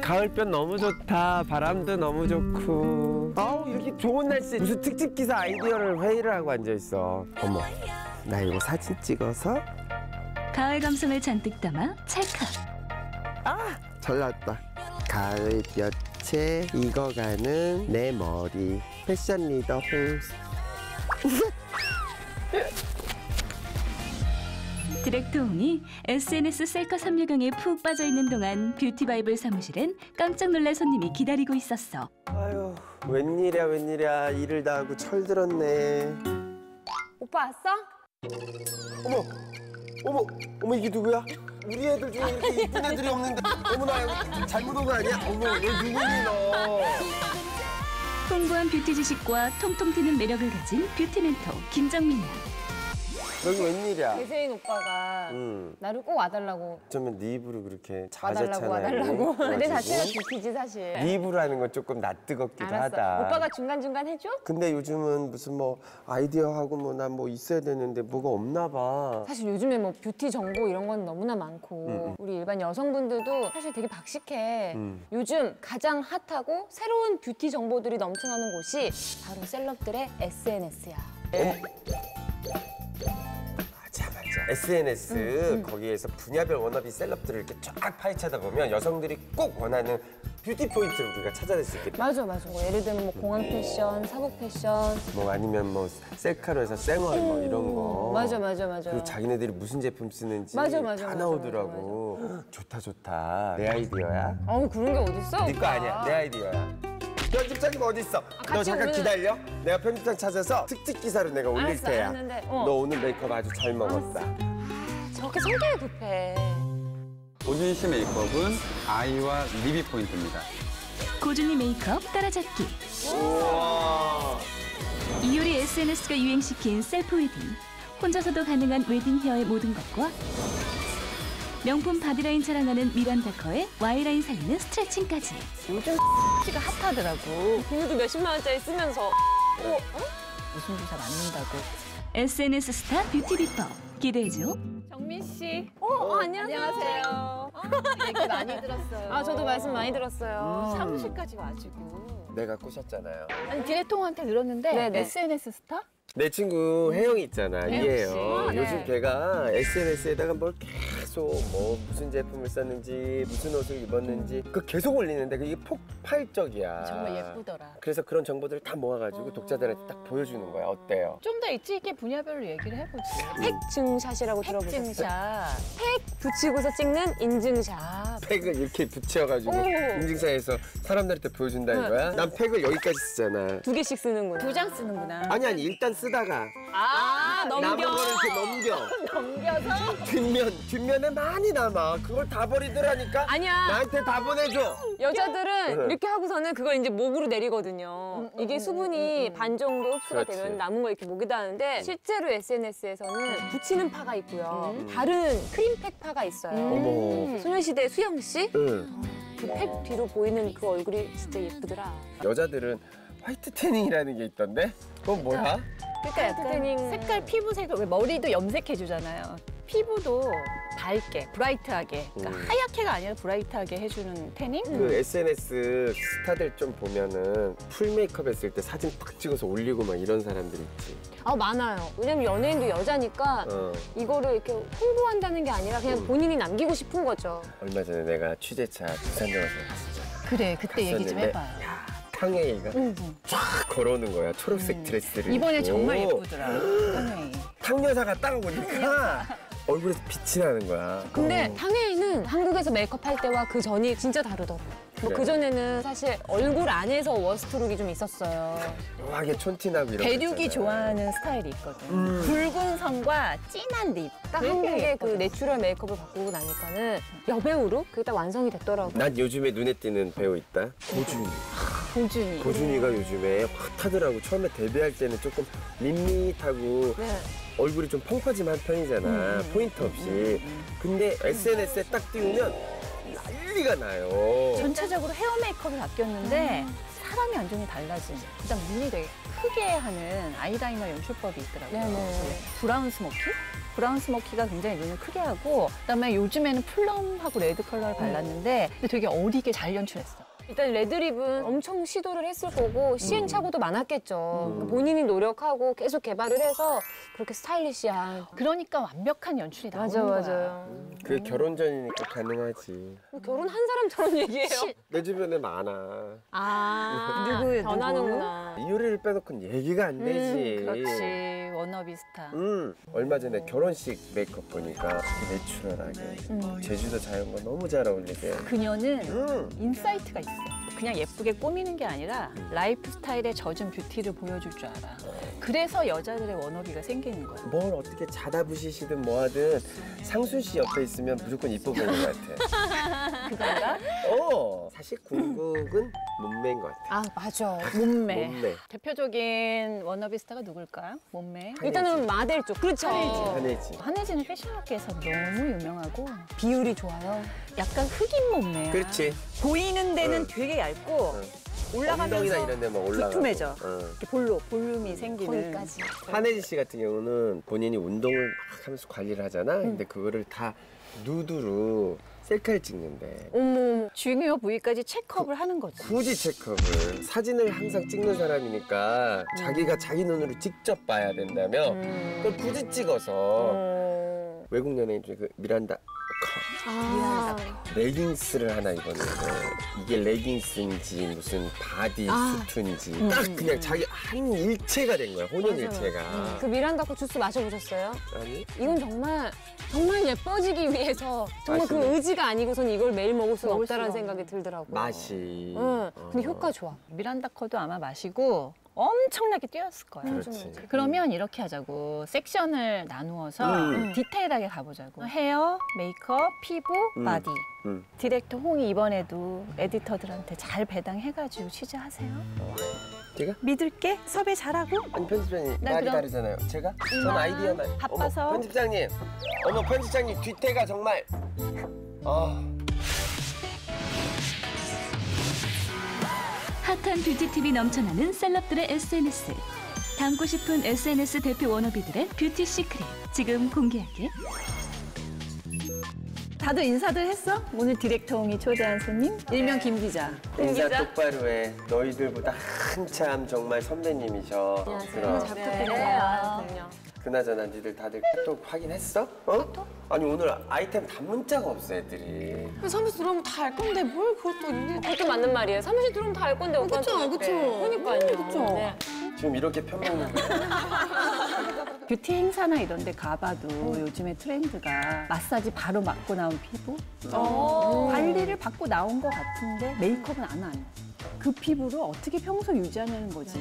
가을볕 너무 좋다. 바람도 너무 좋고. 아우 이렇게 좋은 날씨에 무슨 특집 기사 아이디어를 회의를 하고 앉아있어. 어머, 나 이거 사진 찍어서. 가을 감성을 잔뜩 담아 찰칵. 아, 잘 나왔다. 가을볕에 익어가는 내 머리. 패션 리더 홍수. 디렉터 홍이 SNS 셀카 3여경에 푹 빠져있는 동안 뷰티바이블 사무실엔 깜짝 놀랄 손님이 기다리고 있었어. 아유, 웬일이야. 일을 다 하고 철들었네. 오빠 왔어? 어머, 이게 누구야? 우리 애들 중에 이렇게 이쁜 애들이 없는데. 어머나, 여기 잘못 온 거 아니야? 어머, 왜 누구니 너? 풍부한 뷰티 지식과 통통 튀는 매력을 가진 뷰티 멘토 김정민이야. 여기 웬일이야? 배세인 오빠가 나를 꼭 와달라고. 어쩌면 네 입으로 그렇게 와달라고. 자자찬하게. 내 자체가 뷰티지 사실. 네 입으로 하는 건 조금 낯뜨겁기도 알았어. 하다. 오빠가 중간중간 해줘? 근데 요즘은 무슨 뭐 아이디어하고 뭐 난 뭐 있어야 되는데 뭐가 없나 봐. 사실 요즘에 뭐 뷰티 정보 이런 건 너무나 많고 우리 일반 여성분들도 사실 되게 박식해. 요즘 가장 핫하고 새로운 뷰티 정보들이 넘쳐나는 곳이 바로 셀럽들의 SNS야. 맞아. SNS 거기에서 분야별 워너비 셀럽들을 이렇게 쫙 파헤쳐다 보면 여성들이 꼭 원하는 뷰티 포인트를 우리가 찾아낼 수 있겠다. 맞아. 뭐 예를 들면 뭐 공항 패션, 사복 패션. 뭐 아니면 뭐 셀카로 해서 생얼 뭐 이런 거. 맞아. 그리고 자기네들이 무슨 제품 쓰는지 맞아, 다 나오더라고. 좋다. 내 아이디어야? 그런 게 어딨어? 네 거 아니야. 내 아이디어야. 편집장님 어디 있어? 너 잠깐 기다려. 내가 편집장 찾아서 특집 기사로 내가 올릴 알았어, 테야. 알았는데, 너 오늘 메이크업 아주 잘 먹었다. 저렇게 성격이 급해. 오준희 씨 메이크업은 아이와 리비 포인트입니다. 고준희 메이크업 따라잡기. 우와. 이효리 SNS가 유행시킨 셀프 웨딩. 혼자서도 가능한 웨딩 헤어의 모든 것과 명품 바디라인 자랑하는 미란다커의 Y라인 살리는 스트레칭까지. 요즘 X가 핫하더라고. 비누도 몇십만 원짜리 쓰면서. 무슨 기사 맞는다고. SNS 스타 뷰티 비법 기대해줘. 정민 씨. 안녕하세요. 얘기 많이 들었어요. 저도 말씀 많이 들었어요. 사무실까지 와주고. 내가 꼬셨잖아요. 아니 디렉통한테 들었는데 네네. SNS 스타? 내 친구 혜영이 있잖아. 이해요. 씨. 요즘 네. 걔가 SNS에다가 뭘 계속 뭐 무슨 제품을 썼는지 무슨 옷을 입었는지 그 계속 올리는데 그게 폭발적이야. 정말 예쁘더라. 그래서 그런 정보들을 다 모아가지고 독자들한테 딱 보여주는 거야. 어때요? 좀 더 있지 있게 분야별로 얘기를 해보지. 팩증샷이라고 들어보셨어요? 팩증샷. 팩 붙이고서 찍는 인증샷. 팩을 이렇게 붙여가지고 오. 인증사에서 사람들한테 보여준다는 거야? 난 팩을 여기까지 쓰잖아. 2개씩 쓰는구나. 2장 쓰는구나. 아니 일단 쓰다가 남은 거를 이렇게 넘겨. 뒷면에 많이 남아. 그걸 다 버리더라니까. 아니야. 나한테 다 보내줘. 여자들은 이렇게 하고서는 그걸 이제 목으로 내리거든요. 이게 수분이 반 정도 흡수가 그렇지. 되면 남은 걸 이렇게 목에다 하는데 실제로 SNS에서는 붙이는 파가 있고요. 다른 크림팩 파가 있어요. 어머. 소녀시대 수영 씨? 응. 그 팩 뒤로 보이는 그 얼굴이 진짜 예쁘더라. 여자들은 화이트 태닝이라는 게 있던데? 그건 뭐야? 그러니까 약간 태닝. 색깔 피부색을 왜 머리도 염색해주잖아요. 피부도 밝게, 브라이트하게. 그러니까 하얗게가 아니라 브라이트하게 해주는 태닝? 그 SNS 스타들 좀 보면은 풀 메이크업 했을 때 사진 팍 찍어서 올리고 막 이런 사람들 있지. 많아요. 왜냐면 연예인도 여자니까 이거를 이렇게 홍보한다는 게 아니라 그냥 본인이 남기고 싶은 거죠. 얼마 전에 내가 취재차 부산 영화제 갔었잖아. 그래, 그때 얘기 좀 갔었는데 해봐요. 탕웨이가 쫙 걸어오는 거야. 초록색 드레스를 이번에 입고. 정말 예쁘더라, 탕웨이. 탕 여사가 딱 오니까 얼굴에서 빛이 나는 거야. 근데 탕웨이는 한국에서 메이크업 할 때와 그 전이 진짜 다르더라고. 뭐 그래. 그전에는 사실 얼굴 안에서 워스트룩이 좀 있었어요. 묘하게 촌티나고 이런 거 대륙이 있잖아. 좋아하는 스타일이 있거든. 붉은 선과 진한 립. 딱 한국의 그 내추럴 메이크업을 바꾸고 나니까는 여배우로 그게 딱 완성이 됐더라고. 난 요즘에 눈에 띄는 배우 있다. 고준희. 고준희. 고준희가 요즘에 핫하더라고. 처음에 데뷔할 때는 조금 밋밋하고 네. 얼굴이 좀 펑퍼짐한 편이잖아. 포인트 없이. 근데 SNS에 딱 띄우면 난리가 나요. 전체적으로 헤어 메이크업이 바뀌었는데 사람이 완전히 달라진. 그다음 눈이 되게 크게 하는 아이라이너 연출법이 있더라고요. 네네. 브라운 스모키? 브라운 스모키가 굉장히 눈을 크게 하고 그다음에 요즘에는 플럼하고 레드 컬러를 발랐는데 근데 되게 어리게 잘 연출했어. 일단 레드립은 엄청 시도를 했을 거고 시행착오도 많았겠죠. 그러니까 본인이 노력하고 계속 개발을 해서 그렇게 스타일리시한. 그러니까 완벽한 연출이 나오는 거야. 그게 결혼 전이니까 가능하지. 결혼한 사람처럼 얘기해요. 내 주변에 많아. 아, 누구? 변하는구나. 이효리를 빼놓고는 얘기가 안 되지. 그렇지. 워너비 스타. 얼마 전에 결혼식 메이크업 보니까 되게 내추럴하게 제주도 자연과 너무 잘 어울리게. 그녀는 인사이트가 있어. 그냥 예쁘게 꾸미는 게 아니라 라이프 스타일의 젖은 뷰티를 보여줄 줄 알아. 그래서 여자들의 워너비가 생기는 거야. 뭘 어떻게 자다 부시시든 뭐하든 상순 씨 옆에 있으면 무조건 이뻐 보이는 것 같아. 그건가? 사실 궁극은 몸매인 것 같아. 아, 맞아. 몸매. 몸매. 대표적인 워너비 스타가 누굴까요? 몸매. 일단은 마델 쪽. 그렇죠. 한혜지. 한혜진은 패션업계에서 너무 유명하고 비율이 좋아요. 약간 흑인 몸매야. 그렇지. 보이는 데는 되게 얇고 올라가면서 엉덩이나 이런 데만 올라가. 두툼해져. 이렇게 볼륨이 생기는. 거기까지. 한혜지 씨 같은 경우는 본인이 운동을 막 하면서 관리를 하잖아. 근데 그거를 다 누드로 셀카를 찍는데 어머. 중요 부위까지 체크업을 하는 거지. 굳이 체크업을 사진을 항상 찍는 사람이니까 자기가 자기 눈으로 직접 봐야 된다면 그걸 굳이 찍어서 외국 연예인 중에 그 미란다 아, 레깅스를 하나 입었는데 이게 레깅스인지 무슨 바디 수트인지 딱 그냥 자기 한 일체가 된 거야. 혼연일체가. 그 미란다 코 주스 마셔보셨어요? 아니? 이건 정말 예뻐지기 위해서 정말 그 맛있네. 의지가 아니고선 이걸 매일 먹을 수는 먹을 없다라는 수가 생각이 들더라고요. 맛이. 응. 근데 효과 좋아. 미란다 커도 아마 마시고 엄청나게 뛰었을 거야. 그렇지. 그러면 이렇게 하자고. 섹션을 나누어서 디테일하게 가보자고. 헤어, 메이크업, 피부, 바디. 디렉터 홍이 이번에도 에디터들한테 잘 배당해가지고 취재하세요. 제가? 믿을게. 섭외 잘하고. 아니 편집장님 말이 그럼- 다르잖아요. 제가? 전 아이디어만. 바빠서. 어머, 편집장님. 어머 편집장님 뒤태가 정말. 핫한 뷰티팁이 넘쳐나는 셀럽들의 SNS. 닮고 싶은 SNS 대표 워너비들의 뷰티 시크릿. 지금 공개하게. 다들 인사들 했어? 오늘 디렉터 홍이 초대한 손님? 일명 김 기자. 인사 똑바로 해. 너희들보다 한참 정말 선배님이셔. 그럼. 그럼요. 그나저나 니들 다들 또 확인했어? 어? 아니 오늘 아이템 단문자가 없어 애들이. 사무실 들어오면 다 알 건데 뭘 그것도 있는데. 그것도 맞는 말이에요. 사무실 들어오면 다 알 건데 오빠. 그쵸, 그쵸. 그러니까요. 그쵸. 네. 지금 이렇게 편먹는 거야. 뷰티 행사나 이런 데 가봐도 요즘에 트렌드가 마사지 바로 맞고 나온 피부? 관리를 받고 나온 것 같은데 메이크업은 안 하는. 그 피부를 어떻게 평소 유지하는 거지.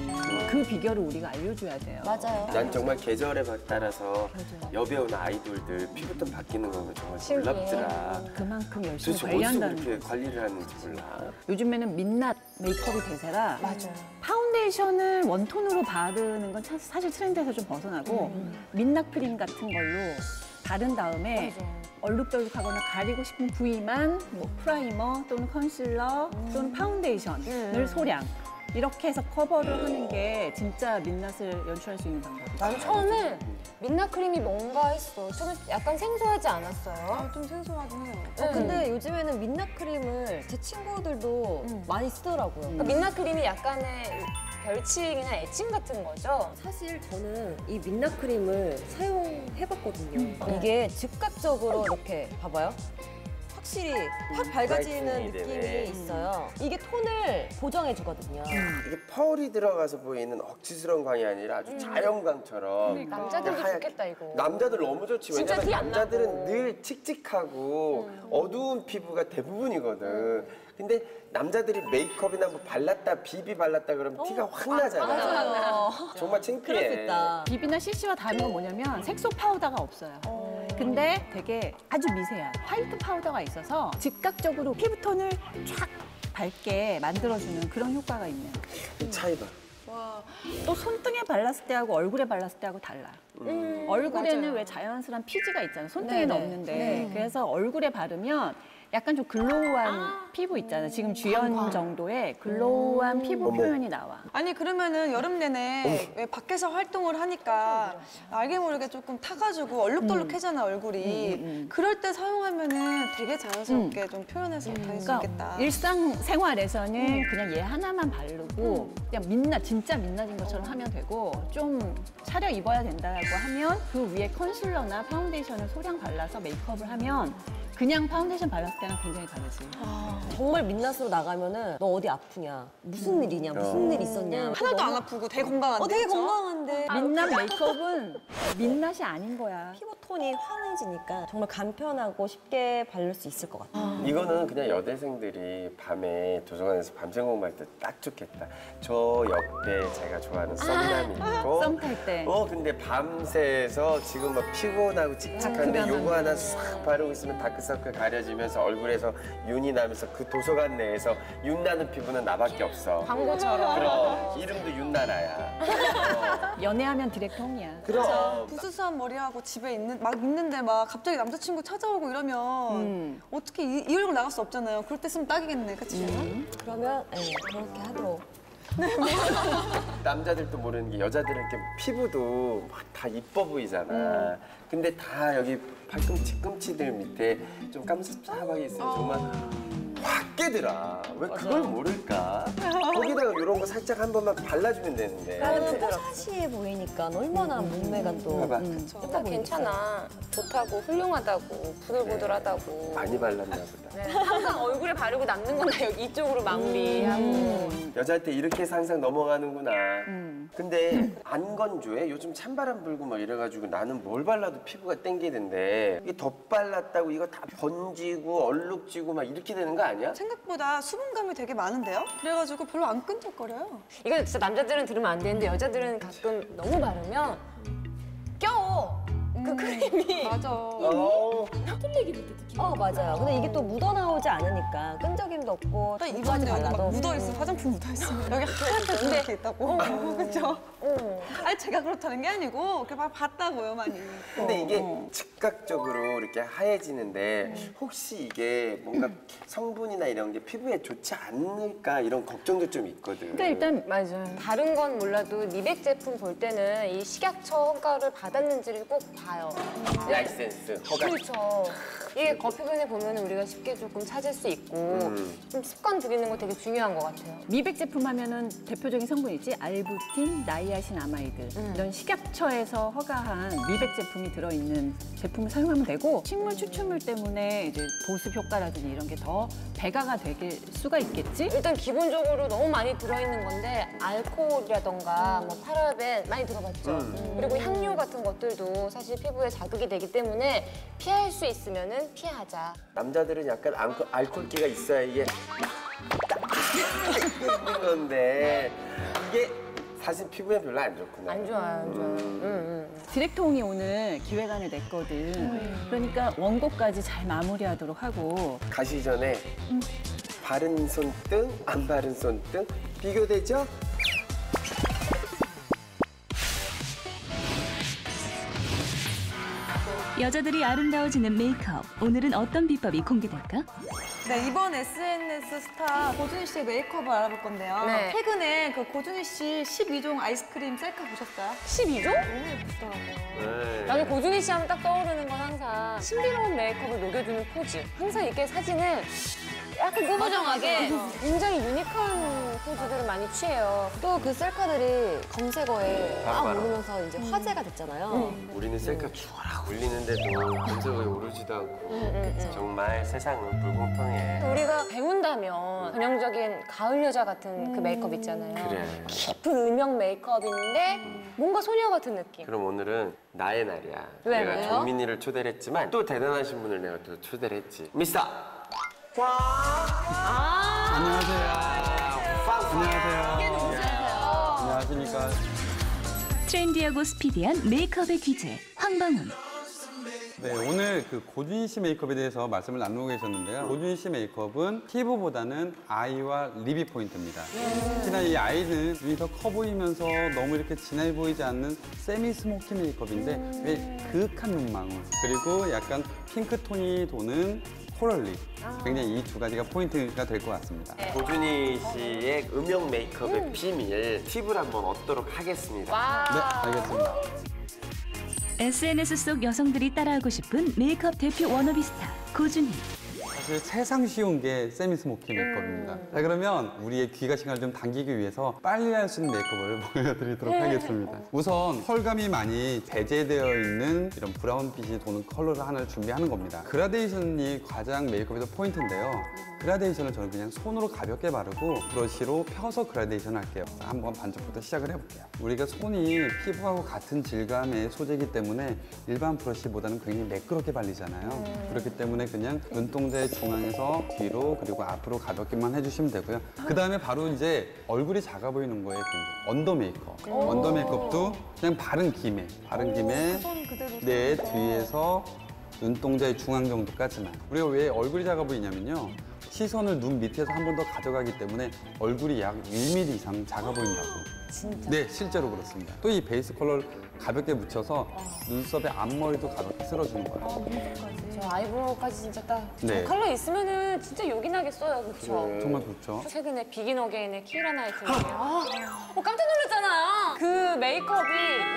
그 비결을 우리가 알려줘야 돼요. 맞아요. 난 정말 계절에 따라서 여배우나 아이돌들 피부톤 바뀌는 거 정말 놀랍더라. 그만큼 열심히 도대체 어디서 관리한다는 그렇게 거. 관리를 하는지 몰라. 요즘에는 민낯 메이크업이 대세라 맞아요. 파운데이션을 원톤으로 바르는 건 사실 트렌드에서 좀 벗어나고 민낯 크림 같은 걸로 바른 다음에 얼룩덜룩하거나 가리고 싶은 부위만 뭐 프라이머 또는 컨실러 또는 파운데이션을 소량 이렇게 해서 커버를 하는 게 진짜 민낯을 연출할 수 있는 방법이에요. 난 처음에 민낯 크림이 뭔가 했어. 처음에 약간 생소하지 않았어요? 좀 생소하긴 해요. 근데 요즘에는 민낯 크림을 제 친구들도 많이 쓰더라고요. 그러니까 민낯 크림이 약간의 별칭이나 애칭 같은 거죠? 사실 저는 이 민낯 크림을 사용해봤거든요. 이게 즉각적으로 이렇게 봐봐요. 확실히 확 밝아지는 브라이트닝이 느낌이 되네. 있어요. 이게 톤을 보정해주거든요. 이게 펄이 들어가서 보이는 억지스러운 광이 아니라 아주 자연광처럼. 남자들도 하얗게. 좋겠다, 이거. 남자들 너무 좋지. 진짜 왜냐면 티안 남자들은 나고. 늘 칙칙하고 어두운 피부가 대부분이거든. 근데 남자들이 메이크업이나 뭐 발랐다, 비비 발랐다 그러면 티가 확 나잖아. 맞아요. 정말 그럴 수 창피해. 있다. 비비나 CC와 다른 건 뭐냐면 색소 파우더가 없어요. 근데 되게 아주 미세한 화이트 파우더가 있어서 즉각적으로 피부톤을 쫙 밝게 만들어주는 그런 효과가 있는. 이 차이 봐. 또 손등에 발랐을 때하고 얼굴에 발랐을 때하고 달라. 얼굴에는 왜 자연스러운 피지가 있잖아요. 손등에는 네네. 없는데. 그래서 얼굴에 바르면 약간 좀 글로우한 피부 있잖아. 지금 주연 정도의 글로우한 피부 표현이 나와. 아니 그러면은 여름 내내 왜 밖에서 활동을 하니까 알게 모르게 조금 타가지고 얼룩덜룩해잖아 얼굴이. 그럴 때 사용하면은 되게 자연스럽게 좀 표현해서 다닐 수 있겠다. 그러니까 일상생활에서는 그냥 얘 하나만 바르고 그냥 진짜 민낯인 것처럼 하면 되고 좀 차려 입어야 된다고 하면 그 위에 컨실러나 파운데이션을 소량 발라서 메이크업을 하면 그냥 파운데이션 발랐을 때랑 굉장히 다르지. 정말 민낯으로 나가면은 너 어디 아프냐? 무슨 일이냐? 무슨 일 있었냐? 하나도 안 아프고 되게 건강한데. 되게 그쵸? 건강한데. 민낯 메이크업은 민낯이 아닌 거야. 피부톤이 환해지니까 정말 간편하고 쉽게 바를 수 있을 것 같아. 이거는 그냥 여대생들이 밤에 도서관에서 밤새 공부할 때 딱 좋겠다. 저 옆에 제가 좋아하는 썸남이 있고 썸 탈 때. 근데 밤새서 지금 막 피곤하고 칙칙한데 요거 하나 싹 바르고 있으면 다크서클 가려지면서 얼굴에서 윤이 나면서 그 도서관 내에서 윤 나는 피부는 나밖에 없어. 광고처럼. 그럼 이름도 윤나라야. 연애하면 디렉통이야. 그럼 부스스한 머리하고 집에 있는데 막 갑자기 남자친구 찾아오고 이러면 어떻게 이 얼굴 나갈 수 없잖아요. 그럴 때 쓰면 딱이겠네, 그치? 그러면 그렇게 하도록. 남자들도 모르는 게 여자들은 이렇게 피부도 막 다 이뻐 보이잖아. 근데 다 여기 팔꿈치, 꿈치들 밑에 좀 깜찍하게 있으면 정말 확 깨더라. 왜 그걸 모를까? 거기다가 이런 거 살짝 한 번만 발라주면 되는데. 나는 뽀샤시해 보이니까 얼마나 몸매가 또. 봐봐. 일단 괜찮아. 좋다고, 훌륭하다고, 부들부들하다고. 많이 발랐나 보다. 네, 항상 얼굴에 바르고 남는 건 다 여기 이쪽으로 마무리하고. 여자한테 이렇게 해서 항상 넘어가는구나. 근데 안 건조해? 요즘 찬바람 불고 막 이래가지고 나는 뭘 발라도 피부가 땡기는데 이게 덧발랐다고 이거 다 번지고 얼룩지고 막 이렇게 되는 거 아니야? 생각보다 수분감이 되게 많은데요? 그래가지고 별로 안 끈적거려요. 이거 진짜 남자들은 들으면 안 되는데 여자들은 가끔 너무 바르면 껴. 그 크림이. 맞아. 맞아요. 근데 이게 또 묻어나오지 않으니까 끈적임도 없고 딱 두까지 입었는데 여기 막 발라도. 묻어있어. 화장품 묻어있으면. 여기 하얗게 이렇게 있다고. 그쵸? 아니 제가 그렇다는 게 아니고 이렇게 막 봤다고요, 많이. 근데 이게 즉각적으로 이렇게 하얘지는데 혹시 이게 뭔가 성분이나 이런 게 피부에 좋지 않을까 이런 걱정도 좀 있거든. 그러니까 일단 맞아요. 다른 건 몰라도 미백 제품 볼 때는 이 식약처 허가를 받았는지를 꼭 봐요. 라이센스, 허가. 그렇죠. 이게 겉표면에 보면 우리가 쉽게 조금 찾을 수 있고 좀 습관 들이는 거 되게 중요한 것 같아요. 미백 제품 하면은 대표적인 성분이지 알부틴, 나이아신 아마이드 이런 식약처에서 허가한 미백 제품이 들어있는 제품을 사용하면 되고 식물 추출물 때문에 이제 보습 효과라든지 이런 게 더 배가가 될 수가 있겠지? 일단 기본적으로 너무 많이 들어있는 건데 알코올이라던가 뭐 파라벤 많이 들어봤죠. 그리고 향료 같은 것들도 사실 피부에 자극이 되기 때문에 피할 수 있으면은 피하자. 남자들은 약간 알코올기가 있어야 이게 있는 건데 이게 사실 피부에 별로 안 좋구나. 안 좋아요, 안 좋아요. 디렉통이 오늘 기획안을 냈거든. 그러니까 원고까지 잘 마무리하도록 하고 가시기 전에 바른 손등, 안 바른 손등 비교되죠? 여자들이 아름다워지는 메이크업. 오늘은 어떤 비법이 공개될까? 네, 이번 SNS 스타 고준희 씨의 메이크업을 알아볼 건데요. 네. 최근에 그 고준희 씨 12종 아이스크림 셀카 보셨어요? 12종? 너무 예쁘더라고요. 네. 나는 고준희 씨 하면 딱 떠오르는 건 항상 신비로운 메이크업을 녹여주는 포즈. 항상 이렇게 사진을 약간 꾸부정하게 굉장히 유니크한 포즈들을 많이 취해요. 또 그 셀카들이 검색어에 막 바로. 오르면서 이제 화제가 됐잖아요. 우리는 셀카 쫙 올리는데도 검색어에 오르지도 않고 정말 세상은 불공평해. 우리가 배운다면 전형적인 가을 여자 같은 그 메이크업 있잖아요. 그래. 깊은 음영 메이크업인데 뭔가 소녀 같은 느낌. 그럼 오늘은 나의 날이야. 왜, 내가 왜요? 정민이를 초대를 했지만 또 대단하신 분을 내가 또 초대를 했지. 미스터 꽝! 안녕하세요. 안녕하세요. 안녕하십니까. 트렌디하고 스피디한 메이크업의 귀재 황방훈. 네, 오늘 그 고준희 씨 메이크업에 대해서 말씀을 나누고 계셨는데요. 고준희 씨 메이크업은 피부보다는 아이와 립이 포인트입니다. 특히나 이 아이는 눈이 더 커 보이면서 너무 이렇게 진해 보이지 않는 세미 스모키 메이크업인데 왜 그윽한 눈망울 그리고 약간 핑크톤이 도는 코럴 립. 굉장히 이 두 가지가 포인트가 될 것 같습니다. 고준희 씨의 음영 메이크업의 비밀 팁을 한번 얻도록 하겠습니다. 네, 알겠습니다. SNS 속 여성들이 따라하고 싶은 메이크업 대표 워너비 스타 고준희. 사실 세상 쉬운 게 세미 스모키 메이크업입니다. 자, 그러면 우리의 귀가 시간을 좀 당기기 위해서 빨리 할 수 있는 메이크업을 보여드리도록 하겠습니다. 우선 펄감이 많이 배제되어 있는 이런 브라운빛이 도는 컬러를 하나를 준비하는 겁니다. 그라데이션이 가장 메이크업에서 포인트인데요. 그라데이션을 저는 그냥 손으로 가볍게 바르고 브러쉬로 펴서 그라데이션 할게요. 자, 한번 반쪽부터 시작을 해볼게요. 우리가 손이 피부하고 같은 질감의 소재이기 때문에 일반 브러쉬보다는 굉장히 매끄럽게 발리잖아요. 그렇기 때문에 그냥 눈동자의 중앙에서 뒤로 그리고 앞으로 가볍게만 해주시면 되고요. 그 다음에 바로 이제 얼굴이 작아 보이는 거에 언더 메이크업. 언더 메이크업도 그냥 바른 김에 내 뒤에서 눈동자의 중앙 정도까지만. 우리가 왜 얼굴이 작아 보이냐면요. 시선을 눈 밑에서 한 번 더 가져가기 때문에 얼굴이 약 1mm 이상 작아 보인다고. 진짜? 네, 실제로 그렇습니다. 또 이 베이스 컬러를 가볍게 묻혀서 눈썹의 앞머리도 가볍게 쓸어주는 거예요. 저 아이브로우까지 진짜 딱 네. 저 컬러 있으면은 진짜 요긴하겠어요, 그렇죠? 정말 좋죠. 최근에 비긴 어게인의 키라 나이틀레이어 깜짝 놀랐잖아요. 그 메이크업이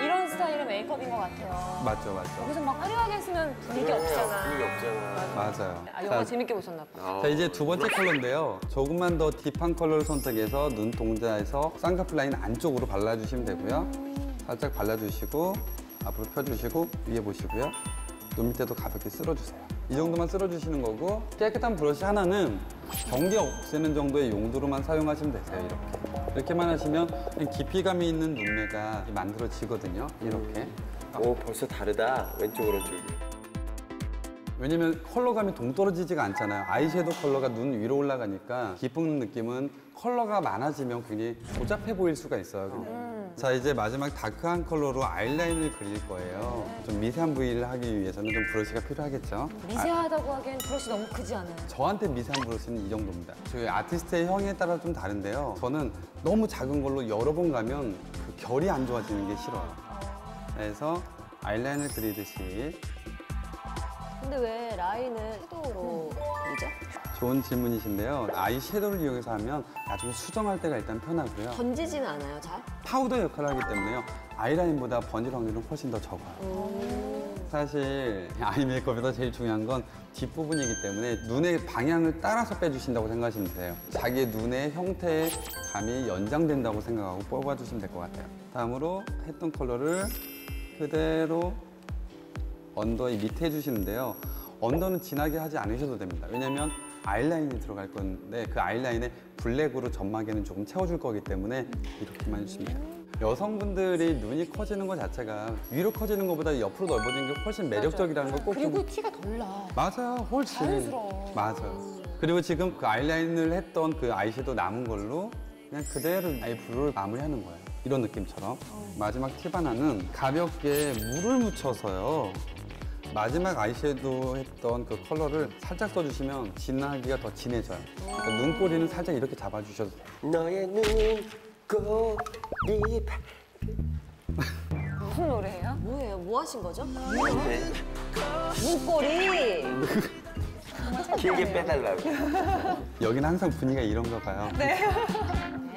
이런 스타일의 메이크업인 것 같아요. 맞죠, 맞죠. 여기서 막 화려하게 했으면 분위기 없잖아. 분위기 없잖아. 맞아요. 아, 영화 재밌게 보셨나 봐. 자, 이제 두 번째 컬러인데요. 조금만 더 딥한 컬러를 선택해서 눈동자에서 쌍꺼풀 라인 안쪽으로 발라주시면 되고요. 살짝 발라주시고 앞으로 펴주시고 위에 보시고요. 눈 밑에도 가볍게 쓸어주세요. 이 정도만 쓸어주시는 거고 깨끗한 브러쉬 하나는 경계 없애는 정도의 용도로만 사용하시면 되세요. 이렇게. 이렇게만 하시면 깊이감이 있는 눈매가 만들어지거든요. 이렇게. 오, 벌써 다르다. 왼쪽 오른쪽이. 왜냐면 컬러감이 동떨어지지가 않잖아요. 아이섀도우 컬러가 눈 위로 올라가니까 깊은 느낌은 컬러가 많아지면 굉장히 복잡해 보일 수가 있어요. 자, 이제 마지막 다크한 컬러로 아이라인을 그릴 거예요. 좀 미세한 부위를 하기 위해서는 좀 브러쉬가 필요하겠죠. 미세하다고 하기엔 브러쉬 너무 크지 않아요? 저한테 미세한 브러쉬는 이 정도입니다. 저희 아티스트의 형에 따라 좀 다른데요. 저는 너무 작은 걸로 여러 번 가면 그 결이 안 좋아지는 게 싫어요. 그래서 아이라인을 그리듯이. 근데 왜 라인을 섀도우로 그리죠? 좋은 질문이신데요. 아이 섀도우를 이용해서 하면 나중에 수정할 때가 일단 편하고요. 번지진 않아요, 잘? 파우더 역할을 하기 때문에요. 아이라인보다 번질 확률은 훨씬 더 적어요. 사실 아이 메이크업에서 제일 중요한 건 뒷부분이기 때문에 눈의 방향을 따라서 빼주신다고 생각하시면 돼요. 자기의 눈의 형태의 감이 연장된다고 생각하고 뽑아주시면 될 것 같아요. 다음으로 했던 컬러를 그대로 언더 밑에 해주시는데요. 언더는 진하게 하지 않으셔도 됩니다. 왜냐면 아이라인이 들어갈 건데 그 아이라인에 블랙으로 점막에는 조금 채워줄 거기 때문에 이렇게만 해주시면 돼요. 여성분들이 눈이 커지는 것 자체가 위로 커지는 것보다 옆으로 넓어지는 게 훨씬 매력적이라는 걸 꼭 그리고 티가 덜 나. 맞아요, 훨씬. 자연스러워. 맞아요. 그리고 지금 그 아이라인을 했던 그 아이섀도우 남은 걸로 그냥 그대로 아이브로우를 마무리하는 거예요. 이런 느낌처럼. 마지막 팁 하나는 가볍게 물을 묻혀서요. 마지막 아이섀도우 했던 그 컬러를 살짝 써주시면 진하기가 더 진해져요. 그러니까 눈꼬리는 살짝 이렇게 잡아주셔도 돼요. 너의 눈꼬리 무슨 노래예요? 뭐예요? 뭐 하신 거죠? 네. 눈꼬리! 길게 빼달라고. 여기는 항상 분위기가 이런가 봐요. 네.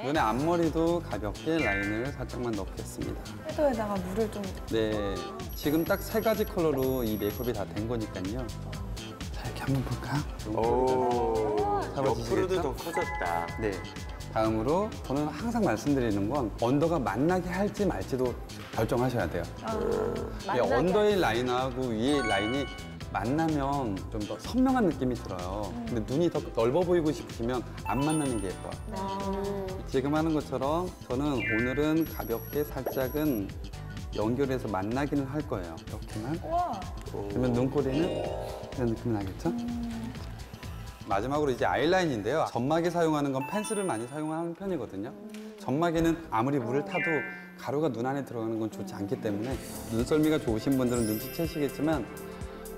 눈의 앞머리도 가볍게 라인을 살짝만 넣겠습니다. 섀도우에다가 물을 좀. 네, 지금 딱 3가지 컬러로 이 메이크업이 다 된 거니까요. 자, 이렇게 한번 볼까요? 오, 잡아주시겠죠? 옆으로도 더 커졌다. 네. 다음으로 저는 항상 말씀드리는 건 언더가 만나게 할지 말지도 결정하셔야 돼요. 언더의 라인하고 위의 라인이 만나면 좀 더 선명한 느낌이 들어요. 근데 눈이 더 넓어 보이고 싶으시면 안 만나는 게 예뻐요. 지금 하는 것처럼 저는 오늘은 가볍게 살짝은 연결해서 만나기는 할 거예요. 이렇게만. 그러면 눈꼬리는 이런 느낌이 나겠죠? 마지막으로 이제 아이라인인데요. 점막에 사용하는 건 펜슬을 많이 사용하는 편이거든요. 점막에는 아무리 물을 타도 가루가 눈 안에 들어가는 건 좋지 않기 때문에 눈썰미가 좋으신 분들은 눈치채시겠지만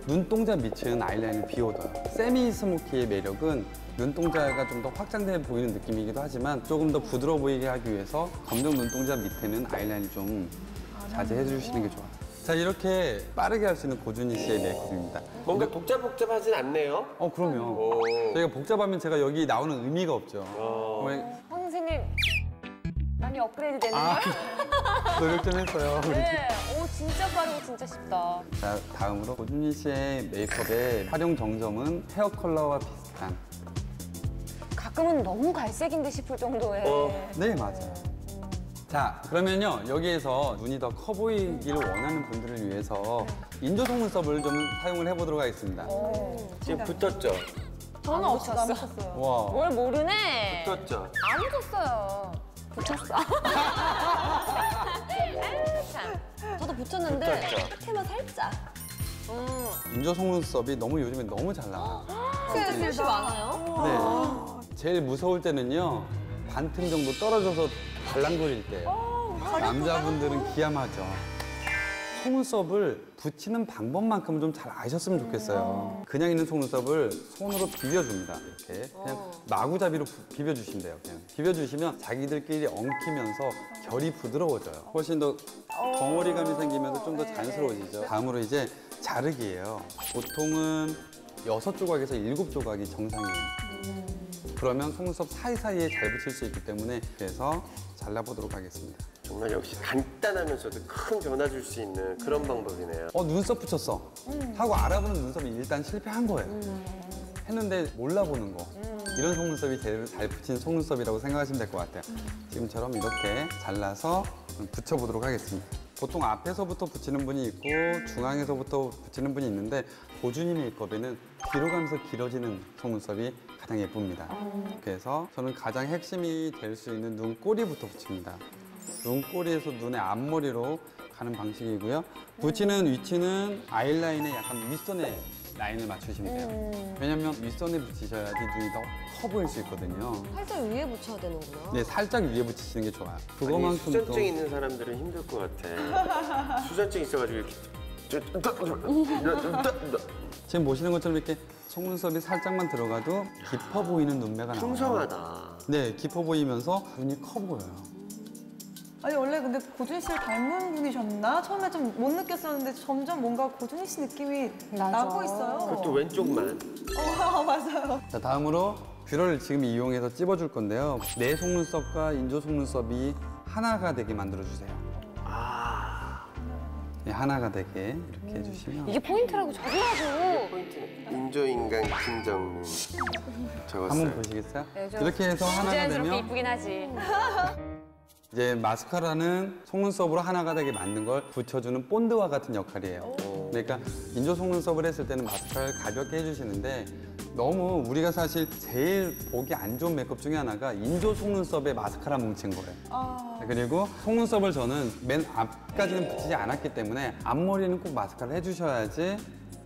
눈동자 밑은 아이라인을 비워둬요. 세미 스모키의 매력은 눈동자가 좀 더 확장돼 보이는 느낌이기도 하지만 조금 더 부드러워 보이게 하기 위해서 검정 눈동자 밑에는 아이라인을 좀 자제해 주시는 게 좋아요. 자, 이렇게 빠르게 할 수 있는 고준희 씨의 메이크업입니다. 뭔가 복잡하진 않네요. 그럼요. 오. 저희가 복잡하면 제가 여기 나오는 의미가 없죠. 왜- 선생님 많이 업그레이드 되는 아, 걸? 노력 좀 했어요. 우리. 네. 오 진짜 빠르고 진짜 쉽다. 자, 다음으로 고준희 씨의 메이크업의 활용 정점은 헤어 컬러와 비슷한. 가끔은 너무 갈색인데 싶을 정도의. 네, 맞아요. 자, 그러면요. 여기에서 눈이 더 커 보이기를 원하는 분들을 위해서 인조 속눈썹을 좀 사용을 해보도록 하겠습니다. 지금 붙었죠? 저는 안 없어요. 안 붙였어요. 와. 뭘 모르네. 붙었죠? 안 붙였어요. 붙였어. 참. 저도 붙였는데 붙였죠? 끝에만 살짝. 인조 속눈썹이 요즘에 너무 잘 나와요. 숱이 많아요. 네. 제일 무서울 때는요. 반틈 정도 떨어져서 발랑거릴 때. 남자분들은 기함하죠. 속눈썹을 붙이는 방법만큼 좀 잘 아셨으면 좋겠어요. 그냥 있는 속눈썹을 손으로 비벼줍니다. 이렇게 그냥 마구잡이로 비벼주시면 돼요. 그냥 비벼주시면 자기들끼리 엉키면서 결이 부드러워져요. 훨씬 더 덩어리감이 생기면서 좀 더 자연스러워지죠. 다음으로 이제 자르기예요. 보통은 6조각에서 7조각이 정상이에요. 그러면 속눈썹 사이사이에 잘 붙일 수 있기 때문에 그래서 잘라보도록 하겠습니다. 정말 역시 간단하면서도 큰 변화 줄 수 있는 그런 방법이네요. 눈썹 붙였어 하고 알아보는 눈썹이 일단 실패한 거예요. 했는데 몰라보는 거. 이런 속눈썹이 제일 잘 붙인 속눈썹이라고 생각하시면 될 것 같아요. 지금처럼 이렇게 잘라서 붙여보도록 하겠습니다. 보통 앞에서부터 붙이는 분이 있고 중앙에서부터 붙이는 분이 있는데 고준희 메이크업에는 뒤로 가면서 길어지는 속눈썹이 가장 예쁩니다. 그래서 저는 가장 핵심이 될 수 있는 눈꼬리부터 붙입니다. 눈꼬리에서 눈의 앞머리로 가는 방식이고요. 붙이는 위치는 아이라인의 약간 윗선에 라인을 맞추시면 돼요. 왜냐면 윗선에 붙이셔야지 눈이 더 커 보일 수 있거든요. 살짝 위에 붙여야 되는구나. 네, 살짝 위에 붙이시는 게 좋아요. 아니, 그거만큼 수전증 또 있는 사람들은 힘들 것 같아. 수전증 있어가지고 이렇게 지금 보시는 것처럼 이렇게 속눈썹이 살짝만 들어가도 깊어 보이는 눈매가 나와요. 풍성하다. 네, 깊어 보이면서 눈이 커 보여요. 아니 원래 근데 고준희 씨를 닮은 분이셨나? 처음에 좀 못 느꼈었는데 점점 뭔가 고준희 씨 느낌이 나고 있어요. 그것도 왼쪽만. 맞아요. 자, 다음으로 뷰러를 지금 이용해서 찝어줄 건데요. 내 속눈썹과 인조 속눈썹이 하나가 되게 만들어주세요. 네, 하나가 되게 이렇게 해주시면. 이게 포인트라고 저도 하죠. 포인트는 인조인간 김정민. 적었어요. 한번 보시겠어요? 네, 저 이렇게 해서 하나가 자연스럽게 되면 이쁘긴 하지. 이제 마스카라는 속눈썹으로 하나가 되게 만든 걸 붙여주는 본드와 같은 역할이에요. 그러니까 인조 속눈썹을 했을 때는 마스카라를 가볍게 해주시는데 너무 우리가 사실 제일 보기 안 좋은 메이크업 중에 하나가 인조 속눈썹에 마스카라 뭉친 거예요. 그리고 속눈썹을 저는 맨 앞까지는 붙이지 않았기 때문에 앞머리는 꼭 마스카라를 해주셔야지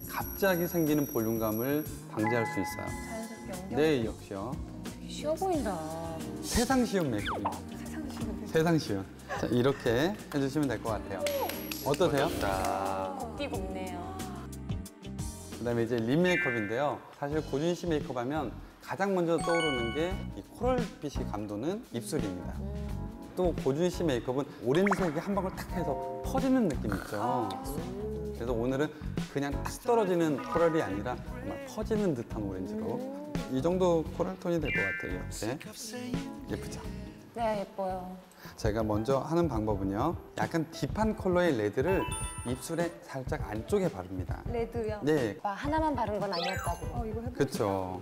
갑자기 생기는 볼륨감을 방지할 수 있어요. 네, 역시요. 쉬워 보인다. 세상 쉬운 메이크업입니다. 세상 쉬운. 자, 이렇게 해주시면 될 것 같아요. 어떠세요? 곱디 곱네요. 그다음에 이제 립 메이크업인데요. 사실 고준희 씨 메이크업 하면 가장 먼저 떠오르는 게 이 코랄빛이 감도는 입술입니다. 또 고준희 씨 메이크업은 오렌지색이 한 방울 탁 해서 퍼지는 느낌 있죠. 그래서 오늘은 그냥 탁 떨어지는 코랄이 아니라 정말 퍼지는 듯한 오렌지로 이 정도 코랄 톤이 될 것 같아요. 이렇게 예쁘죠? 네 예뻐요. 제가 먼저 하는 방법은요. 약간 딥한 컬러의 레드를 입술에 살짝 안쪽에 바릅니다. 레드요? 네, 와 하나만 바른 건 아니었다고. 이거 해보 그렇죠.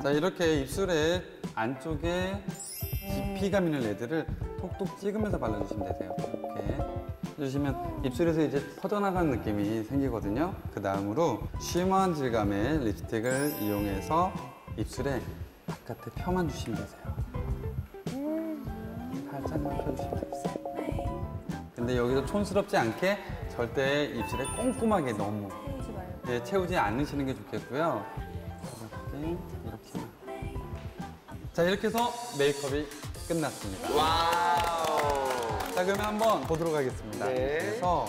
자, 이렇게 입술에 안쪽에 깊이감 있는 레드를 톡톡 찍으면서 발라주시면 되세요. 이렇게 해주시면 입술에서 이제 퍼져나가는 느낌이 생기거든요. 그 다음으로 쉬머한 질감의 립스틱을 이용해서 입술에 바깥에 펴만 주시면 되세요. 살짝만 펴주시면 돼요. 근데 여기서 촌스럽지 않게 절대 입술에 꼼꼼하게 너무 채우지 않으시는 게 좋겠고요. 이렇게만. 자, 이렇게 해서 메이크업이 끝났습니다. 와우. 자, 그러면 한번 보도록 하겠습니다. 네. 그래서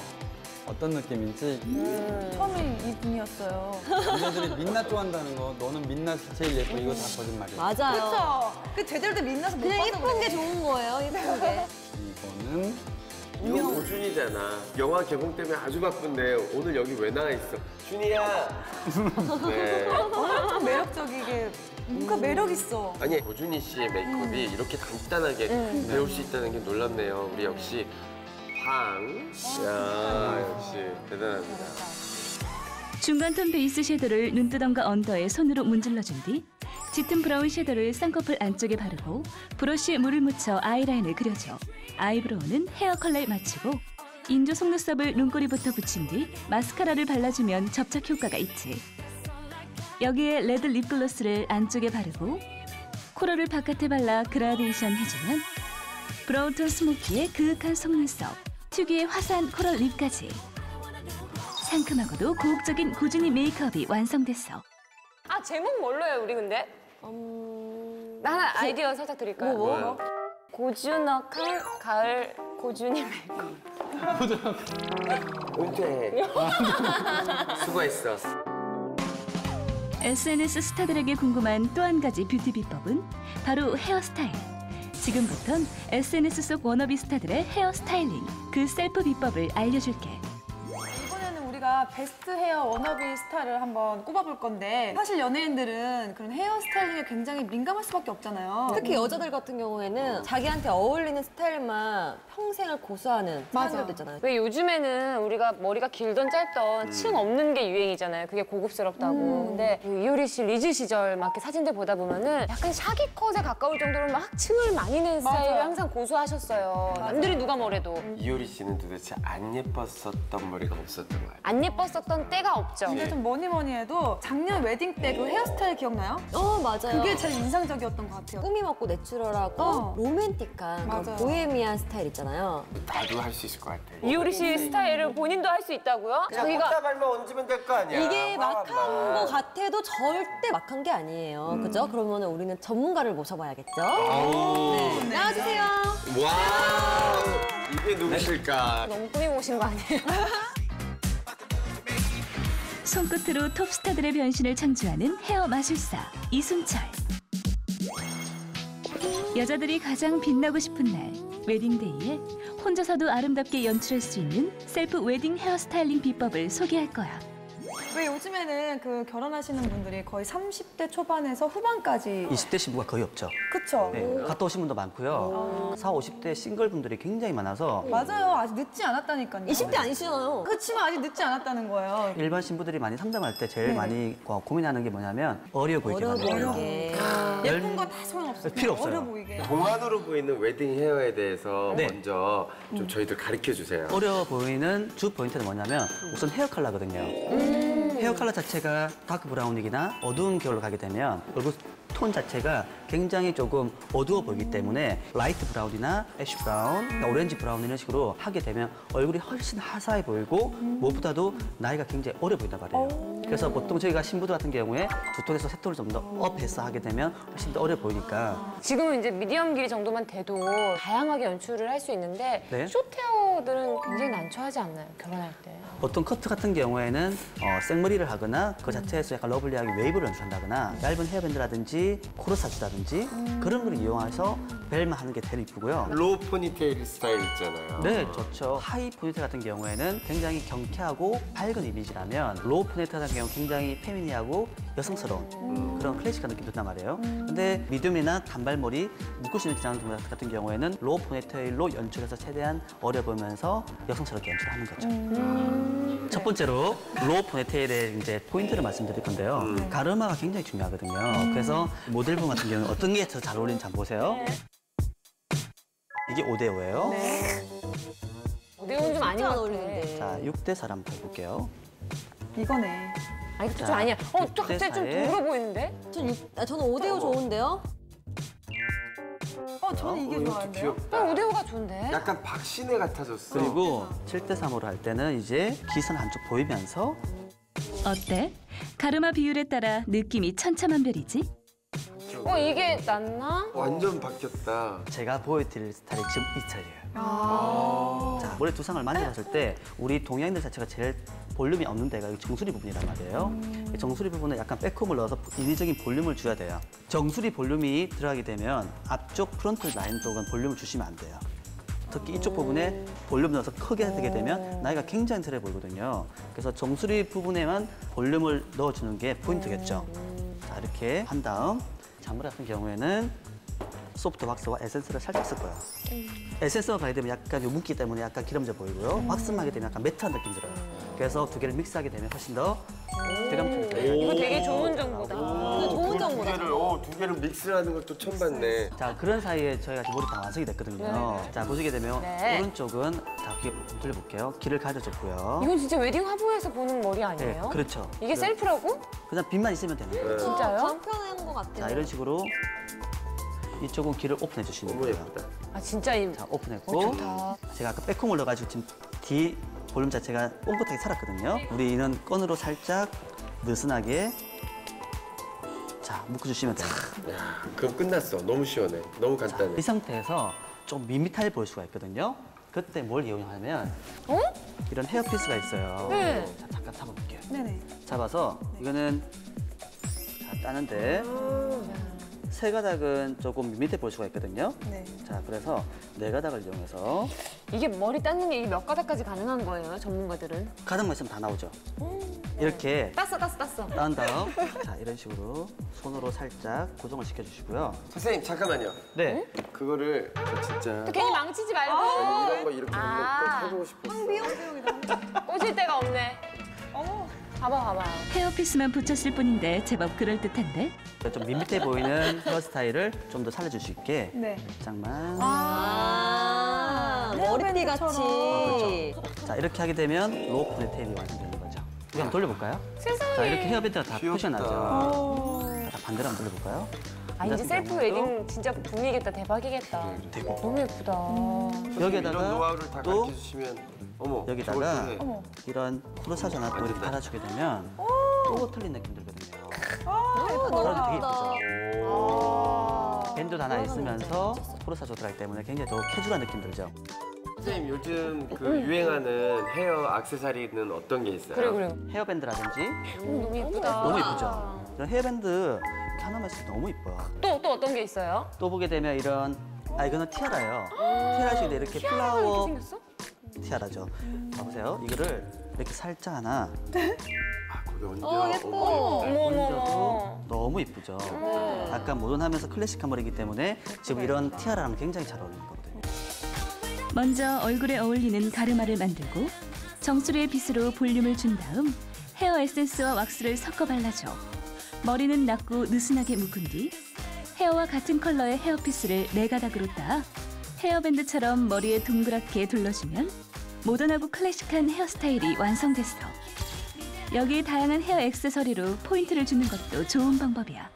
어떤 느낌인지 처음에 이 분이었어요. 여자들이 민낯 좋아한다는 거, 너는 민낯이 제일 예뻐, 이거 다 거짓말이에요. 맞아요. 그쵸? 그 제대로 된 민낯을 못 그냥 봐서 예쁜 게 그래. 좋은 거예요, 예쁜 게. 이거는 이거 고준이잖아. 영화 개봉 때문에 아주 바쁜데 오늘 여기 왜 나와 있어? 준이야. 네. 엄청 매력적이게 뭔가 매력 있어. 아니 고준이 씨의 메이크업이 이렇게 간단하게 배울 수 있다는 게 놀랍네요. 우리 역시 황. 야 역시 대단합니다. 중간톤 베이스 섀도를 눈두덩과 언더에 손으로 문질러준 뒤 짙은 브라운 섀도를 쌍꺼풀 안쪽에 바르고 브러쉬에 물을 묻혀 아이라인을 그려줘. 아이브로우는 헤어 컬러에 맞추고 인조 속눈썹을 눈꼬리부터 붙인 뒤 마스카라를 발라주면 접착 효과가 있지. 여기에 레드 립글로스를 안쪽에 바르고 코럴을 바깥에 발라 그라데이션 해주면 브라운톤 스모키에 그윽한 속눈썹, 특유의 화사한 코럴 립까지. 상큼하고도 고혹적인 고준이 메이크업이 완성됐어. 아 제목 뭘로 해요 우리 근데? 나 하나 아이디어 살짝 드릴까요? 뭐요? 고준억한 가을 고준이 메이크업. 은퇴. 수고했어. SNS 스타들에게 궁금한 또 한 가지 뷰티 비법은 바로 헤어스타일. 지금부턴 SNS 속 워너비 스타들의 헤어 스타일링, 그 셀프 비법을 알려줄게. 이번에는 우리가 베스트 헤어 워너비 스타를 한번 꼽아볼 건데 사실 연예인들은 그런 헤어 스타일링에 굉장히 민감할 수밖에 없잖아요. 특히 여자들 같은 경우에는 자기한테 어울리는 스타일만 평생을 고수하는 맞아. 사람들도 있잖아요. 왜 요즘에는 우리가 머리가 길던 짧던 층 없는 게 유행이잖아요. 그게 고급스럽다고. 근데 그 이효리 씨 리즈 시절 막 이렇게 사진들 보다 보면은 약간 샤기 컷에 가까울 정도로 막 층을 많이 낸 스타일을 항상 고수하셨어요. 남들이 누가 뭐래도. 이효리 씨는 도대체 안 예뻤었던 머리가 없었던 거야. 안 예뻤었던 때가 없죠. 근데 좀 뭐니 해도 작년 웨딩 때 그 헤어스타일 기억나요? 맞아요. 그게 제일 인상적이었던 것 같아요. 꾸밈 없고 내추럴하고 로맨틱한 그런 맞아요. 보헤미안 스타일 있잖아요. 나도 할 수 있을 것 같아. 이효리 씨 스타일을 본인도 할 수 있다고요? 자기가 발만 얹으면 될 거 아니야. 이게 막한 거 같아도 절대 막한 게 아니에요. 그죠? 그러면 우리는 전문가를 모셔봐야겠죠? 네. 나와주세요. 와 이게 누구실까? 너무 꾸미고 오신 거 아니에요? 손끝으로 톱스타들의 변신을 창조하는 헤어 마술사 이순철. 여자들이 가장 빛나고 싶은 날 웨딩데이에 혼자서도 아름답게 연출할 수 있는 셀프 웨딩 헤어스타일링 비법을 소개할 거야. 왜 요즘에는 그 결혼하시는 분들이 거의 30대 초반에서 후반까지 20대 신부가 거의 없죠. 그쵸? 네, 갔다 오신 분도 많고요. 40, 50대 싱글 분들이 굉장히 많아서 맞아요. 아직 늦지 않았다니까요. 20대 아니시잖아요. 그렇지만 아직 늦지 않았다는 거예요. 일반 신부들이 많이 상담할 때 제일 많이 고민하는 게 뭐냐면 어려 보이게 어려 만드는 거예요. 보이게. 예쁜 거 다 소용없어요. 필요 없어요. 어려 보이게. 동안으로 보이는 웨딩 헤어에 대해서 네. 먼저 좀 저희들 가르쳐 주세요. 어려 보이는 주 포인트는 뭐냐면 우선 헤어 컬러거든요. 헤어 컬러 자체가 다크 브라운이나 어두운 계열로 가게 되면 얼굴 톤 자체가 굉장히 조금 어두워 보이기 때문에 라이트 브라운이나 애쉬 브라운, 오렌지 브라운 이런 식으로 하게 되면 얼굴이 훨씬 화사해 보이고 무엇보다도 나이가 굉장히 어려 보인단 말이에요. 그래서 보통 저희가 신부들 같은 경우에 두 톤에서 세 톤을 좀 더 업해서 하게 되면 훨씬 더 어려 보이니까 지금은 이제 미디엄 길이 정도만 돼도 다양하게 연출을 할 수 있는데 네. 숏헤어들은 굉장히 난처하지 않나요? 결혼할 때. 보통 커트 같은 경우에는 생머리를 하거나 그 자체에서 약간 러블리하게 웨이브를 연출한다거나 얇은 헤어밴드라든지 코르사주라든지 그런 걸 이용해서 벨만 하는 게 제일 이쁘고요. 로우 포니테일 스타일 있잖아요. 네, 좋죠. 하이 포니테일 같은 경우에는 굉장히 경쾌하고 밝은 이미지라면 로우 포니테일 같은 경우는 굉장히 페미니하고 여성스러운 그런 클래식한 느낌이 든단 말이에요. 근데 미디움이나 단발머리, 묶을 수 있는 기장 같은 경우에는 로우 포니테일로 연출해서 최대한 어려 보면서 여성스럽게 연출하는 거죠. 첫 번째로 로우 포니테일의 이제 포인트를 말씀드릴 건데요. 가르마가 굉장히 중요하거든요. 그래서 모델분 같은 경우는 어떤 게 더 잘 어울리는지 한번 보세요. 이게 5대5예요. 내용은 좀 아닌 것 같아. 어울리는데. 자, 6대4를 한번 해볼게요. 이거네. 아니, 좀 자, 아니야. 또 갑자기 좀 6대4에 돌아 보이는데? 저는 5대5 좋은데요? 저는 이게 이것도 좋아하는데요. 귀엽다. 오데오가 좋은데? 약간 박신혜 같아졌어. 그리고 7대3으로 할 때는 이제 기선 한쪽 보이면서 어때? 가르마 비율에 따라 느낌이 천차만별이지? 이게 낫나? 완전 바뀌었다. 제가 보여드릴 스타일이 지금 이 스타일이에요. 자, 머리 두상을 만져봤을 때 우리 동양인들 자체가 제일 볼륨이 없는 데가 이 정수리 부분이란 말이에요. 이 정수리 부분에 약간 백홈을 넣어서 인위적인 볼륨을 줘야 돼요. 정수리 볼륨이 들어가게 되면 앞쪽 프론트 라인 쪽은 볼륨을 주시면 안 돼요. 특히 이쪽 부분에 볼륨 넣어서 크게 하게 되면 나이가 굉장히 들어 보이거든요. 그래서 정수리 부분에만 볼륨을 넣어주는 게 포인트겠죠. 자, 이렇게 한 다음 잔머리 같은 경우에는 소프트 왁스와 에센스를 살짝 쓸 거예요. 에센스만 가게 되면 약간 유분기 때문에 약간 기름져 보이고요. 왁스만 하게 되면 약간 매트한 느낌 들어요. 그래서 두 개를 믹스하게 되면 훨씬 더 대감충이 들어요. 이거 되게 좋은 정보다. 좋은 정보다. 두 개를 믹스하는 것도 처음 봤네. 자, 그런 사이에 저희가 지금 머리 다 완성이 됐거든요. 자, 보시게 되면 네. 오른쪽은 자, 귀 돌려볼게요. 귀를 가려줬고요. 이건 진짜 웨딩 화보에서 보는 머리 네, 아니에요? 그렇죠. 이게 셀프라고? 그냥 빗만 있으면 되는 거예요. 진짜요? 간편한 것 같아요. 자, 이런 식으로 이쪽은 귀를 오픈해 주시면 너무 돼요. 예쁘다. 아 진짜 이 자, 오픈했고 제가 아까 백홈 올려가지고 지금 뒤 볼륨 자체가 뽕긋하게 살았거든요. 우리는 끈으로 살짝 느슨하게 자, 묶어주시면 돼요. 그럼 끝났어. 너무 시원해. 너무 간단해. 이 상태에서 좀 밋밋하게 보일 수가 있거든요. 그때 뭘 이용하면 이런 헤어피스가 있어요. 네. 자, 잠깐 잡아볼게요. 네네. 잡아서 이거는 자, 따는데 세 가닥은 조금 밋밋해 보일 수가 있거든요. 네. 자, 그래서 네 가닥을 이용해서 이게 머리 닦는 게 이게 몇 가닥까지 가능한 거예요, 전문가들은? 가닥만 있으면 다 나오죠. 이렇게 땄어. 딴 다음 자, 이런 식으로 손으로 살짝 고정을 시켜주시고요. 선생님 잠깐만요. 네. 그거를 저 진짜 또 괜히 망치지 말고 이런 거 이렇게 한번 꼭 해보고 싶었어. 꽂을 데가 없네. 봐봐. 헤어피스만 붙였을 뿐인데 제법 그럴듯한데? 좀 밋밋해 보이는 헤어스타일을 좀 더 살려줄 수 있게 네. 살짝만 머리띠 같이. 그렇죠. 자, 이렇게 하게 되면 로우 포니테일이 완성되는 거죠. 우리 한번 돌려볼까요? 세상에. 자, 이렇게 헤어밴드가 다 귀엽다. 표시나죠. 자, 반대로 한번 돌려볼까요? 아 이제 셀프 웨딩 진짜 붐이겠다, 대박이겠다. 되고 너무 예쁘다. 이런 여기에다가 노하우를 다 또 가르쳐 주시면 어머 여기다가 저걸 또 해. 이런 크로사조나 또 이렇게 달아주게 되면 또 틀린 느낌 들거든요. 너무 그래도 되게 예쁘다. 예쁘죠. 밴드 하나 있으면서 크로사조 들어가기 때문에 굉장히 더 캐주얼한 느낌 들죠. 선생님 요즘 그 유행하는 헤어 액세서리는 어떤 게 있어요? 그래. 헤어밴드라든지 너무 예쁘다. 너무 예쁘죠. 이런 헤어밴드 이렇게 하나만 있으면 너무 예뻐요. 또 어떤 게 있어요? 또 보게 되면 이런 이거는 티아라예요. 티아라식인데 이렇게 플라워 이렇게 생겼어? 티아라죠. 자, 보세요. 이거를 이렇게 살짝 하나 아 거기 얹어. 예뻐. 얹어도 너무 이쁘죠. 약간 모던하면서 클래식한 머리이기 때문에 지금 이런 티아라랑 굉장히 잘 어울리는 거거든요. 먼저 얼굴에 어울리는 가르마를 만들고 정수리의 빗으로 볼륨을 준 다음 헤어 에센스와 왁스를 섞어 발라줘. 머리는 낮고 느슨하게 묶은 뒤 헤어와 같은 컬러의 헤어피스를 네 가닥으로 따 헤어밴드처럼 머리에 동그랗게 둘러주면 모던하고 클래식한 헤어스타일이 완성됐어. 여기에 다양한 헤어 액세서리로 포인트를 주는 것도 좋은 방법이야.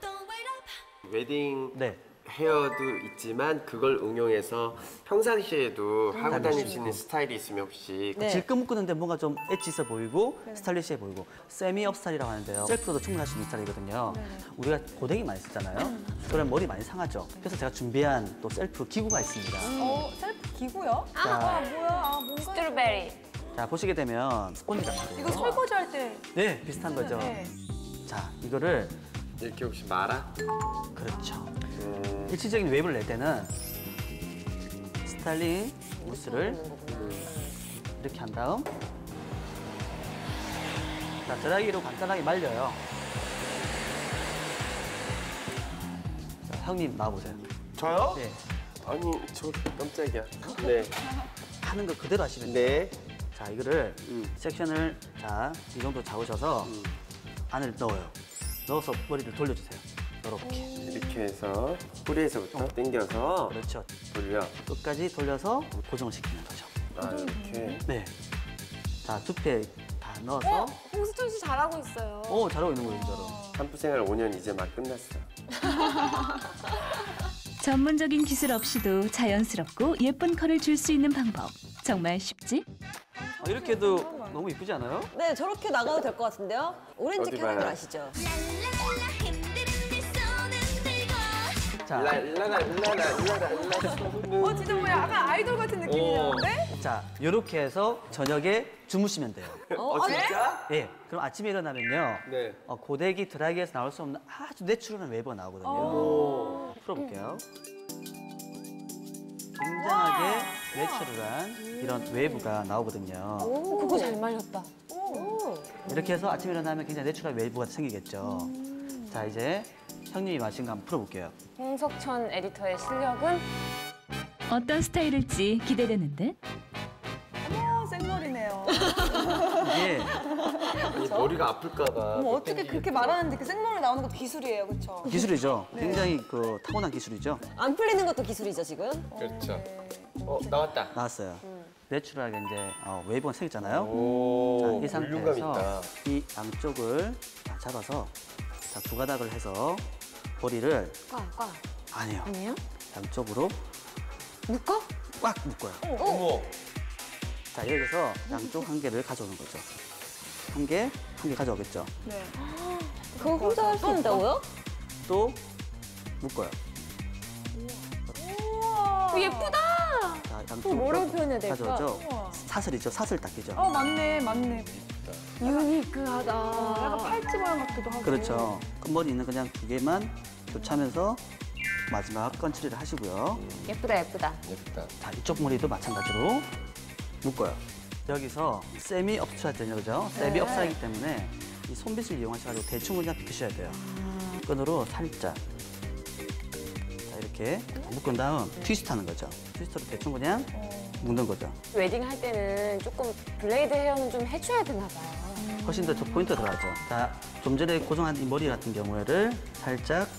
웨딩 네. 헤어도 있지만 그걸 응용해서 평상시에도 하고 다닐 수 있는 스타일이 있으면 혹시 네. 질끈 묶는데 뭔가 좀 엣지 있어 보이고 스타일리시해 보이고 세미 업스타일이라고 하는데요. 셀프로도 충분할 수 있는 스타일이거든요. 우리가 고데기 많이 쓰잖아요. 그러면 머리 많이 상하죠. 그래서 제가 준비한 또 셀프 기구가 있습니다. 셀프 기구요? 자, 뭐야? 뭔가 스트로베리. 자, 보시게 되면 스펀지 같은데요. 이거 설거지 할 때. 네, 비슷한 거죠. 네. 자, 이거를 이렇게 혹시 말아? 그렇죠. 일치적인 웨이브를 낼 때는 스타일링 무스를 이렇게 한 다음 자, 드라이기로 간단하게 말려요. 자, 형님 나와보세요. 저요? 네. 아니 저 깜짝이야. 네. 하는 거 그대로 하시면 돼요. 네. 자, 이거를 섹션을 자, 이 정도 잡으셔서 안을 넣어요. 넣어서 머리를 돌려주세요. 이렇게. 이렇게 해서 뿌리에서부터 당겨서 그렇죠. 돌려. 끝까지 돌려서 고정을 시키는 거죠. 아 이렇게. 네. 자, 두페 다 넣어서 홍수천 씨 잘하고 있어요. 잘하고 있는 거예요, 진짜로. 산부 생활 5년 이제 막 끝났어. 전문적인 기술 없이도 자연스럽고 예쁜 컬을 줄 수 있는 방법. 정말 쉽지? 이렇게 해도 너무 이쁘지 않아요? 네, 저렇게 나가도 될 것 같은데요? 오렌지 어디 캐러멜 봐요? 아시죠? 자, 랄라라. 진짜 뭐야? 약간 아이돌 같은 느낌이 나는데? 자, 이렇게 해서 저녁에 주무시면 돼요. 진짜? 예. 그럼 아침에 일어나면요. 네. 고데기 드라이기에서 나올 수 없는 아주 내추럴한 웨이브가 나오거든요. 풀어볼게요. 굉장하게 내추럴한 이런 웨이브가 나오거든요. 그거 잘 말렸다. 이렇게 해서 아침에 일어나면 굉장히 내추럴 웨이브가 생기겠죠. 자, 이제 형님이 마신 거 한번 풀어볼게요. 홍석천 에디터의 실력은 어떤 스타일일지 기대되는데 생머리네요. 이게 이 머리가 아플까봐. 어머, 어떻게 그렇게 말하는데 그 생머리 나오는 것도 기술이에요, 그렇죠? 기술이죠. 굉장히 그 타고난 기술이죠. 안 풀리는 것도 기술이죠, 지금? 그렇죠. 나왔다. 나왔어요. 내추럴하게 이제 웨이브가 생겼잖아요. 오, 자, 이 볼륨감 상태에서 있다. 이 양쪽을 자, 잡아서 자, 두 가닥을 해서 머리를 꽉. 아니에요. 아니에요? 양쪽으로 묶어? 꽉 묶어요. 어머. 자, 여기서 양쪽 한 개를 가져오는 거죠. 한 개 가져오겠죠. 네. 그거 혼자 할 수 있다고요? 또 묶어요. 예쁘다. 자, 양쪽 뭐라고 표현해야 될까? 가져오죠. 사슬이죠. 사슬 닦이죠. 맞네. 유니크하다. 약간 팔찌 모양 같기도 하고. 그렇죠. 끝머리는 그냥 두 개만 교차하면서 마지막 건처리를 하시고요. 예쁘다. 예쁘다. 자, 이쪽 머리도 마찬가지로 묶어요. 여기서 세미 업스트라이트죠, 그죠? 세미 업스트라이기 때문에 이 손빗을 이용하셔가지고 대충 그냥 비키셔야 돼요. 끈으로 살짝. 자, 이렇게 묶은 다음 트위스트하는 거죠. 트위스트로 대충 그냥 묶는 거죠. 웨딩 할 때는 조금 블레이드 헤어는 좀 해줘야 되나 봐요. 훨씬 더 포인트가 들어가죠. 자, 좀 전에 고정한 이 머리 같은 경우에를 살짝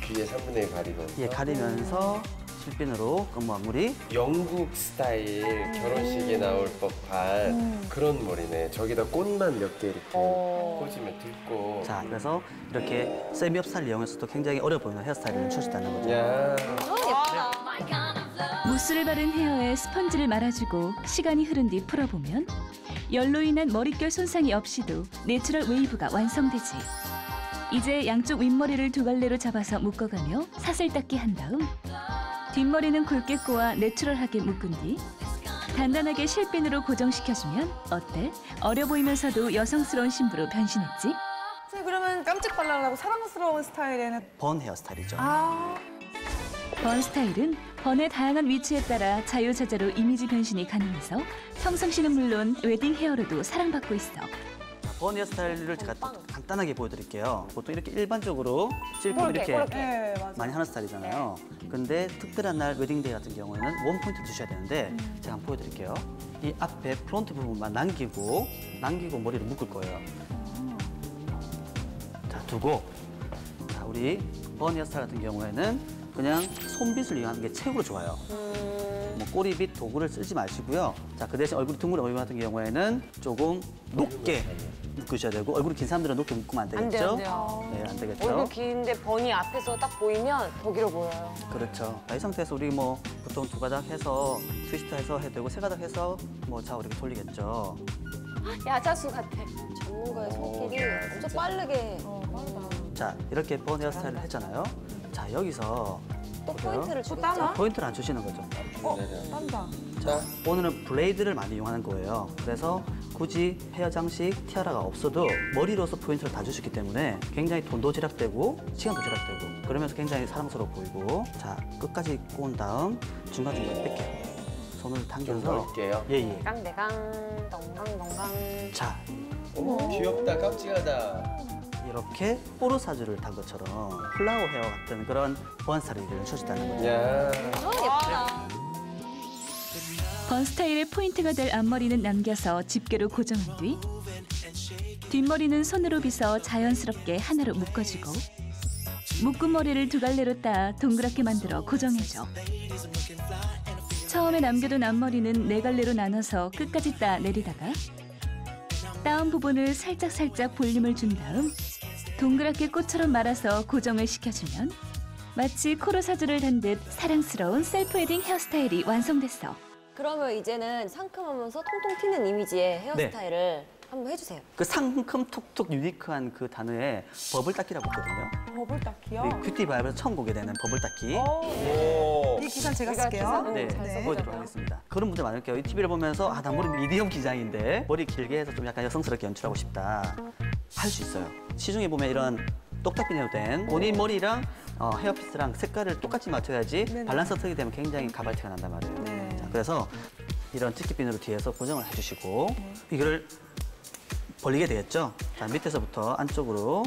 귀에 3분의 1 가리면서. 가리면서 실핀으로 끝마무리. 영국 스타일 결혼식에 나올 법한 그런 머리네. 저기다 꽃만 몇 개 이렇게 꽂으면 들고. 자, 그래서 이렇게 세미 업스타일을 이용해서도 굉장히 어려 보이는 헤어스타일을 연출할 수 있다는 거죠. 야. 무스를 바른 헤어에 스펀지를 말아주고 시간이 흐른 뒤 풀어보면 열로 인한 머릿결 손상이 없이도 내추럴 웨이브가 완성되지. 이제 양쪽 윗머리를 두 갈래로 잡아서 묶어가며 사슬 닦기 한 다음 뒷머리는 굵게 꼬아 내추럴하게 묶은 뒤 단단하게 실핀으로 고정시켜주면 어때? 어려 보이면서도 여성스러운 신부로 변신했지? 선생님, 그러면 깜찍 발랄하고 사랑스러운 스타일에는 번 헤어스타일이죠. 번 스타일은 번의 다양한 위치에 따라 자유자재로 이미지 변신이 가능해서 평상시는 물론 웨딩 헤어로도 사랑받고 있어. 번 헤어스타일을 제가 또 간단하게 보여드릴게요. 보통 이렇게 일반적으로 실핀 이렇게 네, 맞아요. 많이 하는 스타일이잖아요. 근데 특별한 날 웨딩데이 같은 경우에는 원 포인트 두셔야 되는데 제가 한번 보여드릴게요. 이 앞에 프론트 부분만 남기고 머리를 묶을 거예요. 자, 두고 자, 우리 번 헤어스타일 같은 경우에는 그냥 손빗을 이용하는 게 최고로 좋아요. 뭐 꼬리빗 도구를 쓰지 마시고요. 자, 그 대신 얼굴이 둥그런 얼굴 같은 경우에는 조금 높게 묶으셔야 되고, 얼굴이 긴 사람들은 높게 묶으면 안 되겠죠? 안 돼요. 네, 안 되겠죠? 얼굴 긴데 번이 앞에서 딱 보이면 더 길어 보여요. 그렇죠. 자, 이 상태에서 우리 뭐 보통 두 가닥 해서 트위스트 해서 해도 되고 세 가닥 해서 뭐 좌우 이렇게 돌리겠죠. 야자수 같아. 전문가의 손길이 엄청 빠르게. 자, 이렇게 번 헤어스타일을 했잖아요. 자, 여기서 또 보세요. 포인트를 주겠죠? 따나? 포인트를 안 주시는 거죠. 딴다. 자, 오늘은 블레이드를 많이 이용하는 거예요. 그래서 굳이 헤어 장식, 티아라가 없어도 머리로서 포인트를 다 주셨기 때문에 굉장히 돈도 절약되고 시간도 절약되고 그러면서 굉장히 사랑스러워 보이고, 자, 끝까지 꼬은 다음 중간중간에 뺄게요. 손을 좀 당겨서 넣을게요. 예. 깡대강, 덩강덩강. 자, 오, 귀엽다. 깜찍하다. 이렇게 포르사주를 단 것처럼 플라워 헤어 같은 그런 보안 스타일을 연출했다는 거죠. 야. 번 스타일의 포인트가 될 앞머리는 남겨서 집게로 고정한 뒤 뒷머리는 손으로 빗어 자연스럽게 하나로 묶어주고 묶은 머리를 두 갈래로 따 동그랗게 만들어 고정해줘. 처음에 남겨둔 앞머리는 네 갈래로 나눠서 끝까지 따 내리다가 따온 부분을 살짝 볼륨을 준 다음 동그랗게 꽃처럼 말아서 고정을 시켜주면 마치 코르사주를 단 듯 사랑스러운 셀프 웨딩 헤어스타일이 완성됐어. 그러면 이제는 상큼하면서 통통 튀는 이미지의 헤어스타일을 한번 해주세요. 그 상큼 톡톡 유니크한 그 단어에 버블 닦기라고 있거든요. 버블 닦기요? 우리 큐티 바이브에서 처음 보게 되는 버블 닦기. 오. 이 기사는 제가 우리가 쓸게요. 네, 보여드리도록 하겠습니다. 그런 분들 많을 거예요. 이 TV를 보면서 나 머리 미디엄 기장인데 머리 길게 해서 좀 약간 여성스럽게 연출하고 싶다. 할 수 있어요. 시중에 보면 이런 똑딱비내로 된 본인 머리랑 헤어피스랑 색깔을 똑같이 맞춰야지 밸런스 틀게 되면 굉장히 가발티가 난단 말이에요. 네. 자, 그래서 이런 찍기핀으로 뒤에서 고정을 해주시고 이거를 벌리게 되겠죠. 자, 밑에서부터 안쪽으로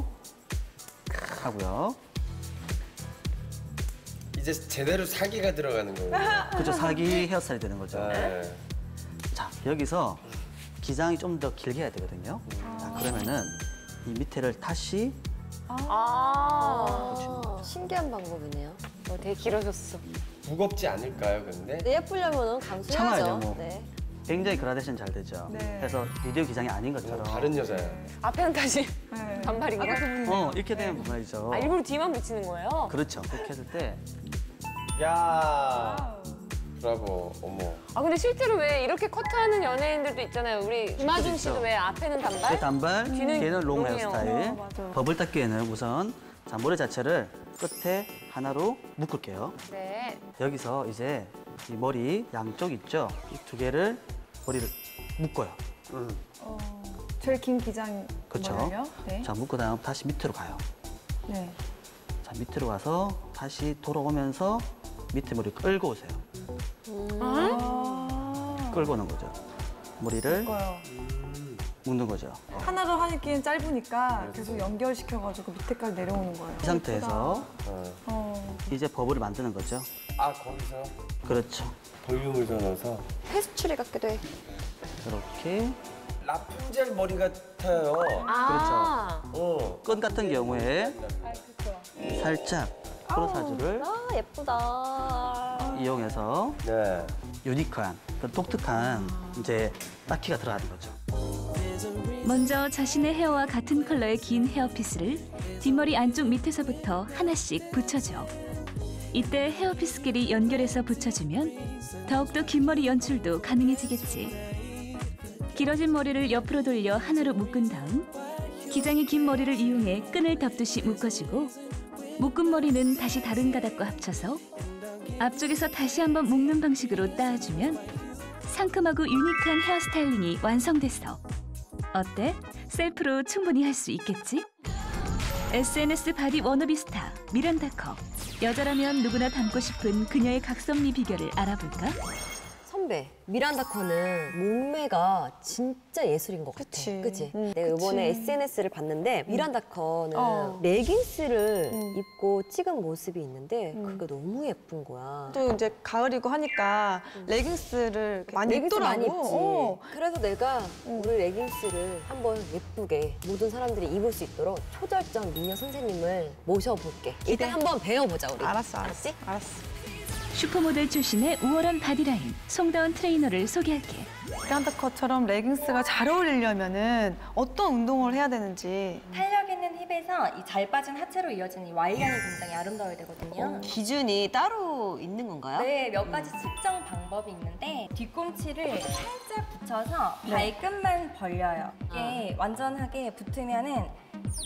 하고요. 이제 제대로 사기가 들어가는 거예요. 그죠, 사기 헤어스타일이 되는 거죠. 네. 자, 여기서 기장이 좀 더 길게 해야 되거든요. 자, 그러면은 이 밑에를 다시 신기한 방법이네요. 되게 길어졌어. 무겁지 않을까요, 근데? 예쁘려면 참아야죠, 감수해야죠. 뭐. 네. 굉장히 그라데이션 잘 되죠. 네. 그래서 비디오 기장이 아닌 것처럼. 다른 여자야. 앞에는 다시 네. 단발인 거야? 이렇게 되면 말이죠. 아, 일부러 뒤만 붙이는 거예요? 그렇죠. 그렇게 했을 때 야. 브라보. 어머. 아, 근데 실제로 왜 이렇게 커트하는 연예인들도 있잖아요. 우리 김하중 씨도 왜 앞에는 단발? 그 단발, 뒤는 뒤에는 롱 롱해요. 헤어스타일. 맞아요. 버블 닦기에는 우선 자, 모래 자체를 끝에 하나로 묶을게요. 네. 여기서 이제 이 머리 양쪽 있죠? 이 두 개를 머리를 묶어요. 제일 긴 기장 그렇죠? 머리요? 네. 자, 묶고 다음 다시 밑으로 가요. 네. 자, 밑으로 가서 다시 돌아오면서 밑에 머리 끌고 오세요. 끌고 오는 거죠. 머리를 이거요. 묶는 거죠. 하나로 하기엔 짧으니까 계속 연결시켜가지고 밑에까지 내려오는 거예요. 이 상태에서 어. 이제 버블을 만드는 거죠. 아, 거기서 그렇죠. 볼륨을 더 넣어서. 페스츄리 같기도 해. 이렇게 라푼젤 머리 같아요. 아, 끈 같은 경우에 살짝 크로사주를 아, 예쁘다. 이용해서 네. 유니크한, 독특한 이제 딱히가 들어가는 거죠. 먼저 자신의 헤어와 같은 컬러의 긴 헤어피스를 뒷머리 안쪽 밑에서부터 하나씩 붙여줘. 이때 헤어피스끼리 연결해서 붙여주면 더욱더 긴 머리 연출도 가능해지겠지. 길어진 머리를 옆으로 돌려 하나로 묶은 다음 기장이 긴 머리를 이용해 끈을 덮듯이 묶어주고 묶은 머리는 다시 다른 가닥과 합쳐서 앞쪽에서 다시 한번 묶는 방식으로 따아주면 상큼하고 유니크한 헤어스타일링이 완성됐어. 어때? 셀프로 충분히 할 수 있겠지? SNS 바디 워너비 스타 미란다 커. 여자라면 누구나 닮고 싶은 그녀의 각선미 비결을 알아볼까? 선배, 미란다 커는 몸매가 진짜 예술인 것 같아. 그치. 그치? 응, 내가 이번에 그치. SNS를 봤는데 미란다 커는 어. 레깅스를 입고 찍은 모습이 있는데 그게 너무 예쁜 거야. 또 이제 가을이고 하니까 레깅스를 많이 레깅스 입더라고. 많이 입지. 어. 그래서 내가 우리 레깅스를 한번 예쁘게 모든 사람들이 입을 수 있도록 초절정 미녀 선생님을 모셔볼게. 일단 한번 배워보자 우리. 알았어, 알았지? 알았어. 슈퍼모델 출신의 우월한 바디라인 송다운 트레이너를 소개할게. 미란다 컷처럼 레깅스가 잘 어울리려면은 어떤 운동을 해야 되는지. 탄력 있는 힙에서 이 잘 빠진 하체로 이어지는 이 Y라인이 굉장히 아름다워야 되거든요. 기준이 따로 있는 건가요? 네, 몇 가지 측정 방법이 있는데 뒤꿈치를 살짝 붙여서 발끝만 벌려요. 이게 완전하게 붙으면은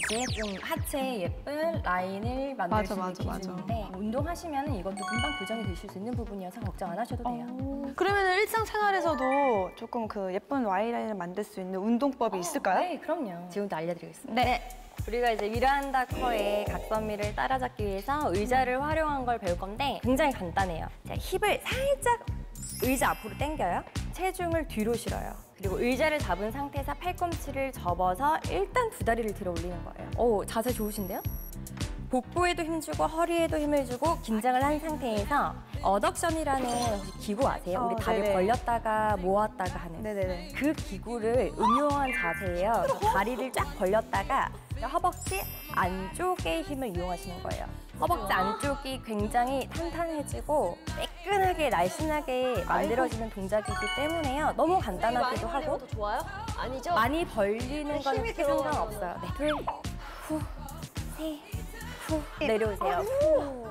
이제 좀 하체에 예쁜 라인을 만들 수 있는 맞아. 기준인데 운동하시면은 이것도 금방 교정이 되실 수 있는 부분이어서 걱정 안 하셔도 돼요. 그러면은 일상생활에서도 조금 그 예쁜 Y라인을 만들 수 있는 운동법이 있을까요? 네, 그럼요. 지금도 알려드리겠습니다. 네. 우리가 이제 미란다 커의 각선미를 따라잡기 위해서 의자를 활용한 걸 배울 건데 굉장히 간단해요. 자, 힙을 살짝 의자 앞으로 당겨요. 체중을 뒤로 실어요. 그리고 의자를 잡은 상태에서 팔꿈치를 접어서 일단 두 다리를 들어 올리는 거예요. 오, 자세 좋으신데요? 복부에도 힘주고 허리에도 힘을 주고 긴장을 한 상태에서 어덕션이라는 혹시 기구 아세요? 우리 다리 네네. 벌렸다가 모았다가 하는 네네네. 그 기구를 응용한 자세예요. 그래서 다리를 쫙 벌렸다가 허벅지 안쪽의 힘을 이용하시는 거예요. 허벅지 안쪽이 굉장히 탄탄해지고 매끈하게 날씬하게 만들어지는 동작이기 때문에요. 너무 간단하기도 하고 더 좋아요? 아니죠? 많이 벌리는 건 힘이 크게 들어가요. 상관없어요. 네. 둘, 후, 셋, 후. 내려오세요. 후.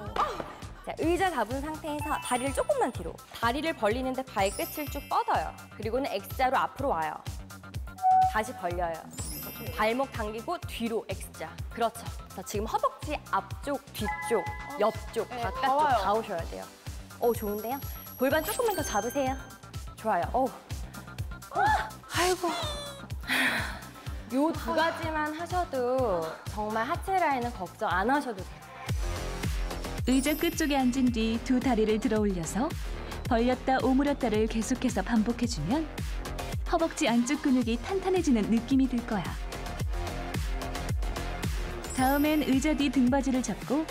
자, 의자 잡은 상태에서 다리를 조금만 뒤로. 다리를 벌리는데 발끝을 쭉 뻗어요. 그리고는 X자로 앞으로 와요. 다시 벌려요. 발목 당기고 뒤로 X자. 그렇죠. 자, 지금 허벅지 앞쪽, 뒤쪽, 옆쪽, 바깥쪽 다 오셔야 돼요. 좋은데요? 골반 조금만 더 잡으세요. 좋아요. 아이고. 요 두 가지만 하셔도 정말 하체 라인은 걱정 안 하셔도 돼요. 의자 끝쪽에 앉은 뒤 두 다리를 들어 올려서 벌렸다 오므렸다를 계속해서 반복해주면 허벅지 안쪽 근육이 탄탄해지는 느낌이 들 거야. 다음엔 의자 뒤 등받이를 잡고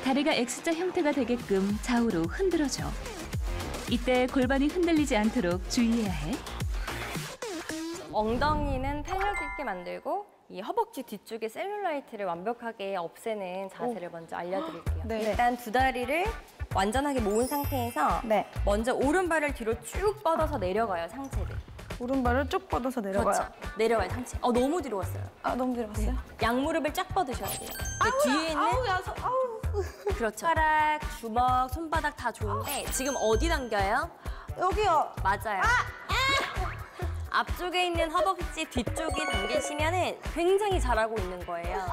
다리가 X자 형태가 되게끔 좌우로 흔들어줘. 이때 골반이 흔들리지 않도록 주의해야 해. 엉덩이는 탄력 있게 만들고 이 허벅지 뒤쪽에 셀룰라이트를 완벽하게 없애는 자세를 먼저 알려드릴게요. 네. 일단 두 다리를 완전하게 모은 상태에서 네. 먼저 오른발을 뒤로 쭉 뻗어서 내려가요, 상체를. 오른발을 쭉 뻗어서 내려가요. 그렇죠. 내려가요, 상체. 너무 뒤로 갔어요. 아, 너무 들어갔어요? 양무릎을 쫙 뻗으셔야 돼요. 그 뒤에 있는 그렇죠. 손가락, 주먹, 손바닥 다 좋은데 지금 어디 당겨요? 여기요. 맞아요. 앞쪽에 있는 허벅지 뒤쪽이 당기시면은 굉장히 잘하고 있는 거예요.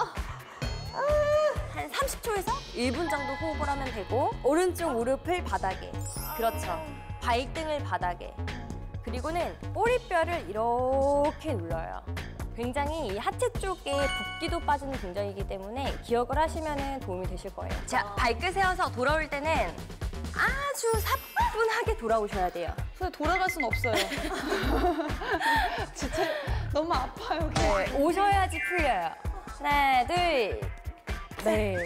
한 30초에서 1분 정도 호흡을 하면 되고 오른쪽 무릎을 바닥에. 그렇죠. 발등을 바닥에. 그리고는 꼬리뼈를 이렇게 눌러요. 굉장히 이 하체 쪽에 붓기도 빠지는 동작이기 때문에 기억을 하시면 도움이 되실 거예요. 자, 발끝 세워서 돌아올 때는 아주 사뿐하게 돌아오셔야 돼요. 근데 돌아갈 순 없어요. 진짜 너무 아파요. 여기. 네, 오셔야지 풀려요. 하나, 둘, 네.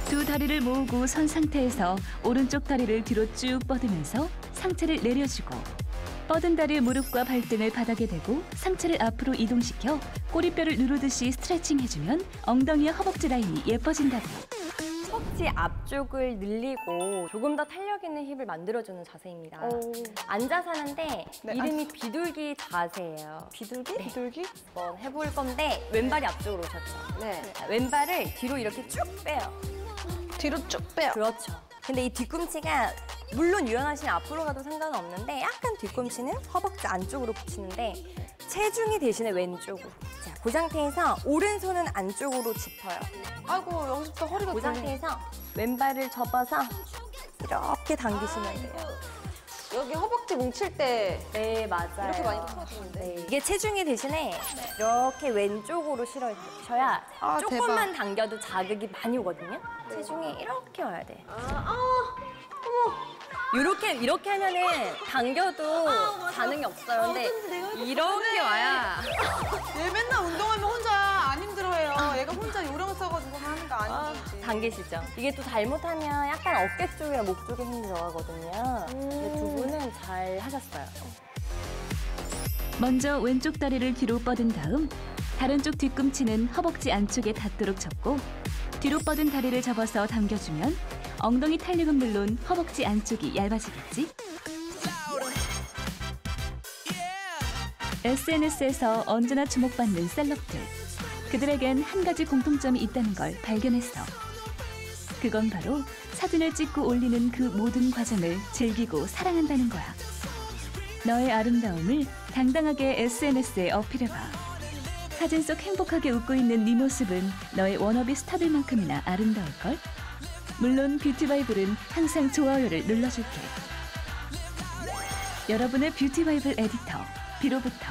두 다리를 모으고 선 상태에서 오른쪽 다리를 뒤로 쭉 뻗으면서 상체를 내려주고 뻗은 다리의 무릎과 발등을 바닥에 대고 상체를 앞으로 이동시켜 꼬리뼈를 누르듯이 스트레칭 해주면 엉덩이와 허벅지 라인이 예뻐진다고. 허벅지 앞쪽을 늘리고 조금 더 탄력 있는 힙을 만들어주는 자세입니다. 앉아서 하는데 네, 이름이 비둘기 자세예요. 비둘기? 비둘기? 한번 해볼 건데 왼발이 앞쪽으로 오셨죠? 네. 자, 왼발을 뒤로 이렇게 쭉 빼요. 뒤로 쭉 빼요. 그렇죠. 근데 이 뒤꿈치가 물론 유연하시면 앞으로 가도 상관은 없는데 약간 뒤꿈치는 허벅지 안쪽으로 붙이는데 체중이 대신에 왼쪽으로. 자, 그 상태에서 오른손은 안쪽으로 짚어요. 아이고, 여기서부터 허리가 그 상태에서 왼발을 접어서 이렇게 당기시면 돼요. 여기 허벅지 뭉칠 때 네, 맞아요. 이렇게 많이 풀어주는데. 네, 이게 체중이 대신에 이렇게 왼쪽으로 실어주셔야 아, 조금만 당겨도 자극이 많이 오거든요. 체중이 이렇게 와야 돼. 이렇게 하면은 당겨도 반응이 없어요. 근데 이렇게 와야 얘 맨날 운동하면 혼자 안 힘들어해요. 얘가 혼자 요령 써가지고 하는 거 아니지. 당기시죠. 이게 또 잘못하면 약간 어깨 쪽이랑 목 쪽에 힘이 들어가거든요. 근데 두 분은 잘 하셨어요. 먼저 왼쪽 다리를 뒤로 뻗은 다음 다른 쪽 뒤꿈치는 허벅지 안쪽에 닿도록 접고 뒤로 뻗은 다리를 접어서 당겨주면 엉덩이 탄력은 물론 허벅지 안쪽이 얇아지겠지? SNS에서 언제나 주목받는 셀럽들. 그들에겐 한 가지 공통점이 있다는 걸 발견했어. 그건 바로 사진을 찍고 올리는 그 모든 과정을 즐기고 사랑한다는 거야. 너의 아름다움을 당당하게 SNS에 어필해봐. 사진 속 행복하게 웃고 있는 네 모습은 너의 워너비 스타들만큼이나 아름다울걸? 물론 뷰티바이블은 항상 좋아요를 눌러줄게. 여러분의 뷰티바이블 에디터, 비로부터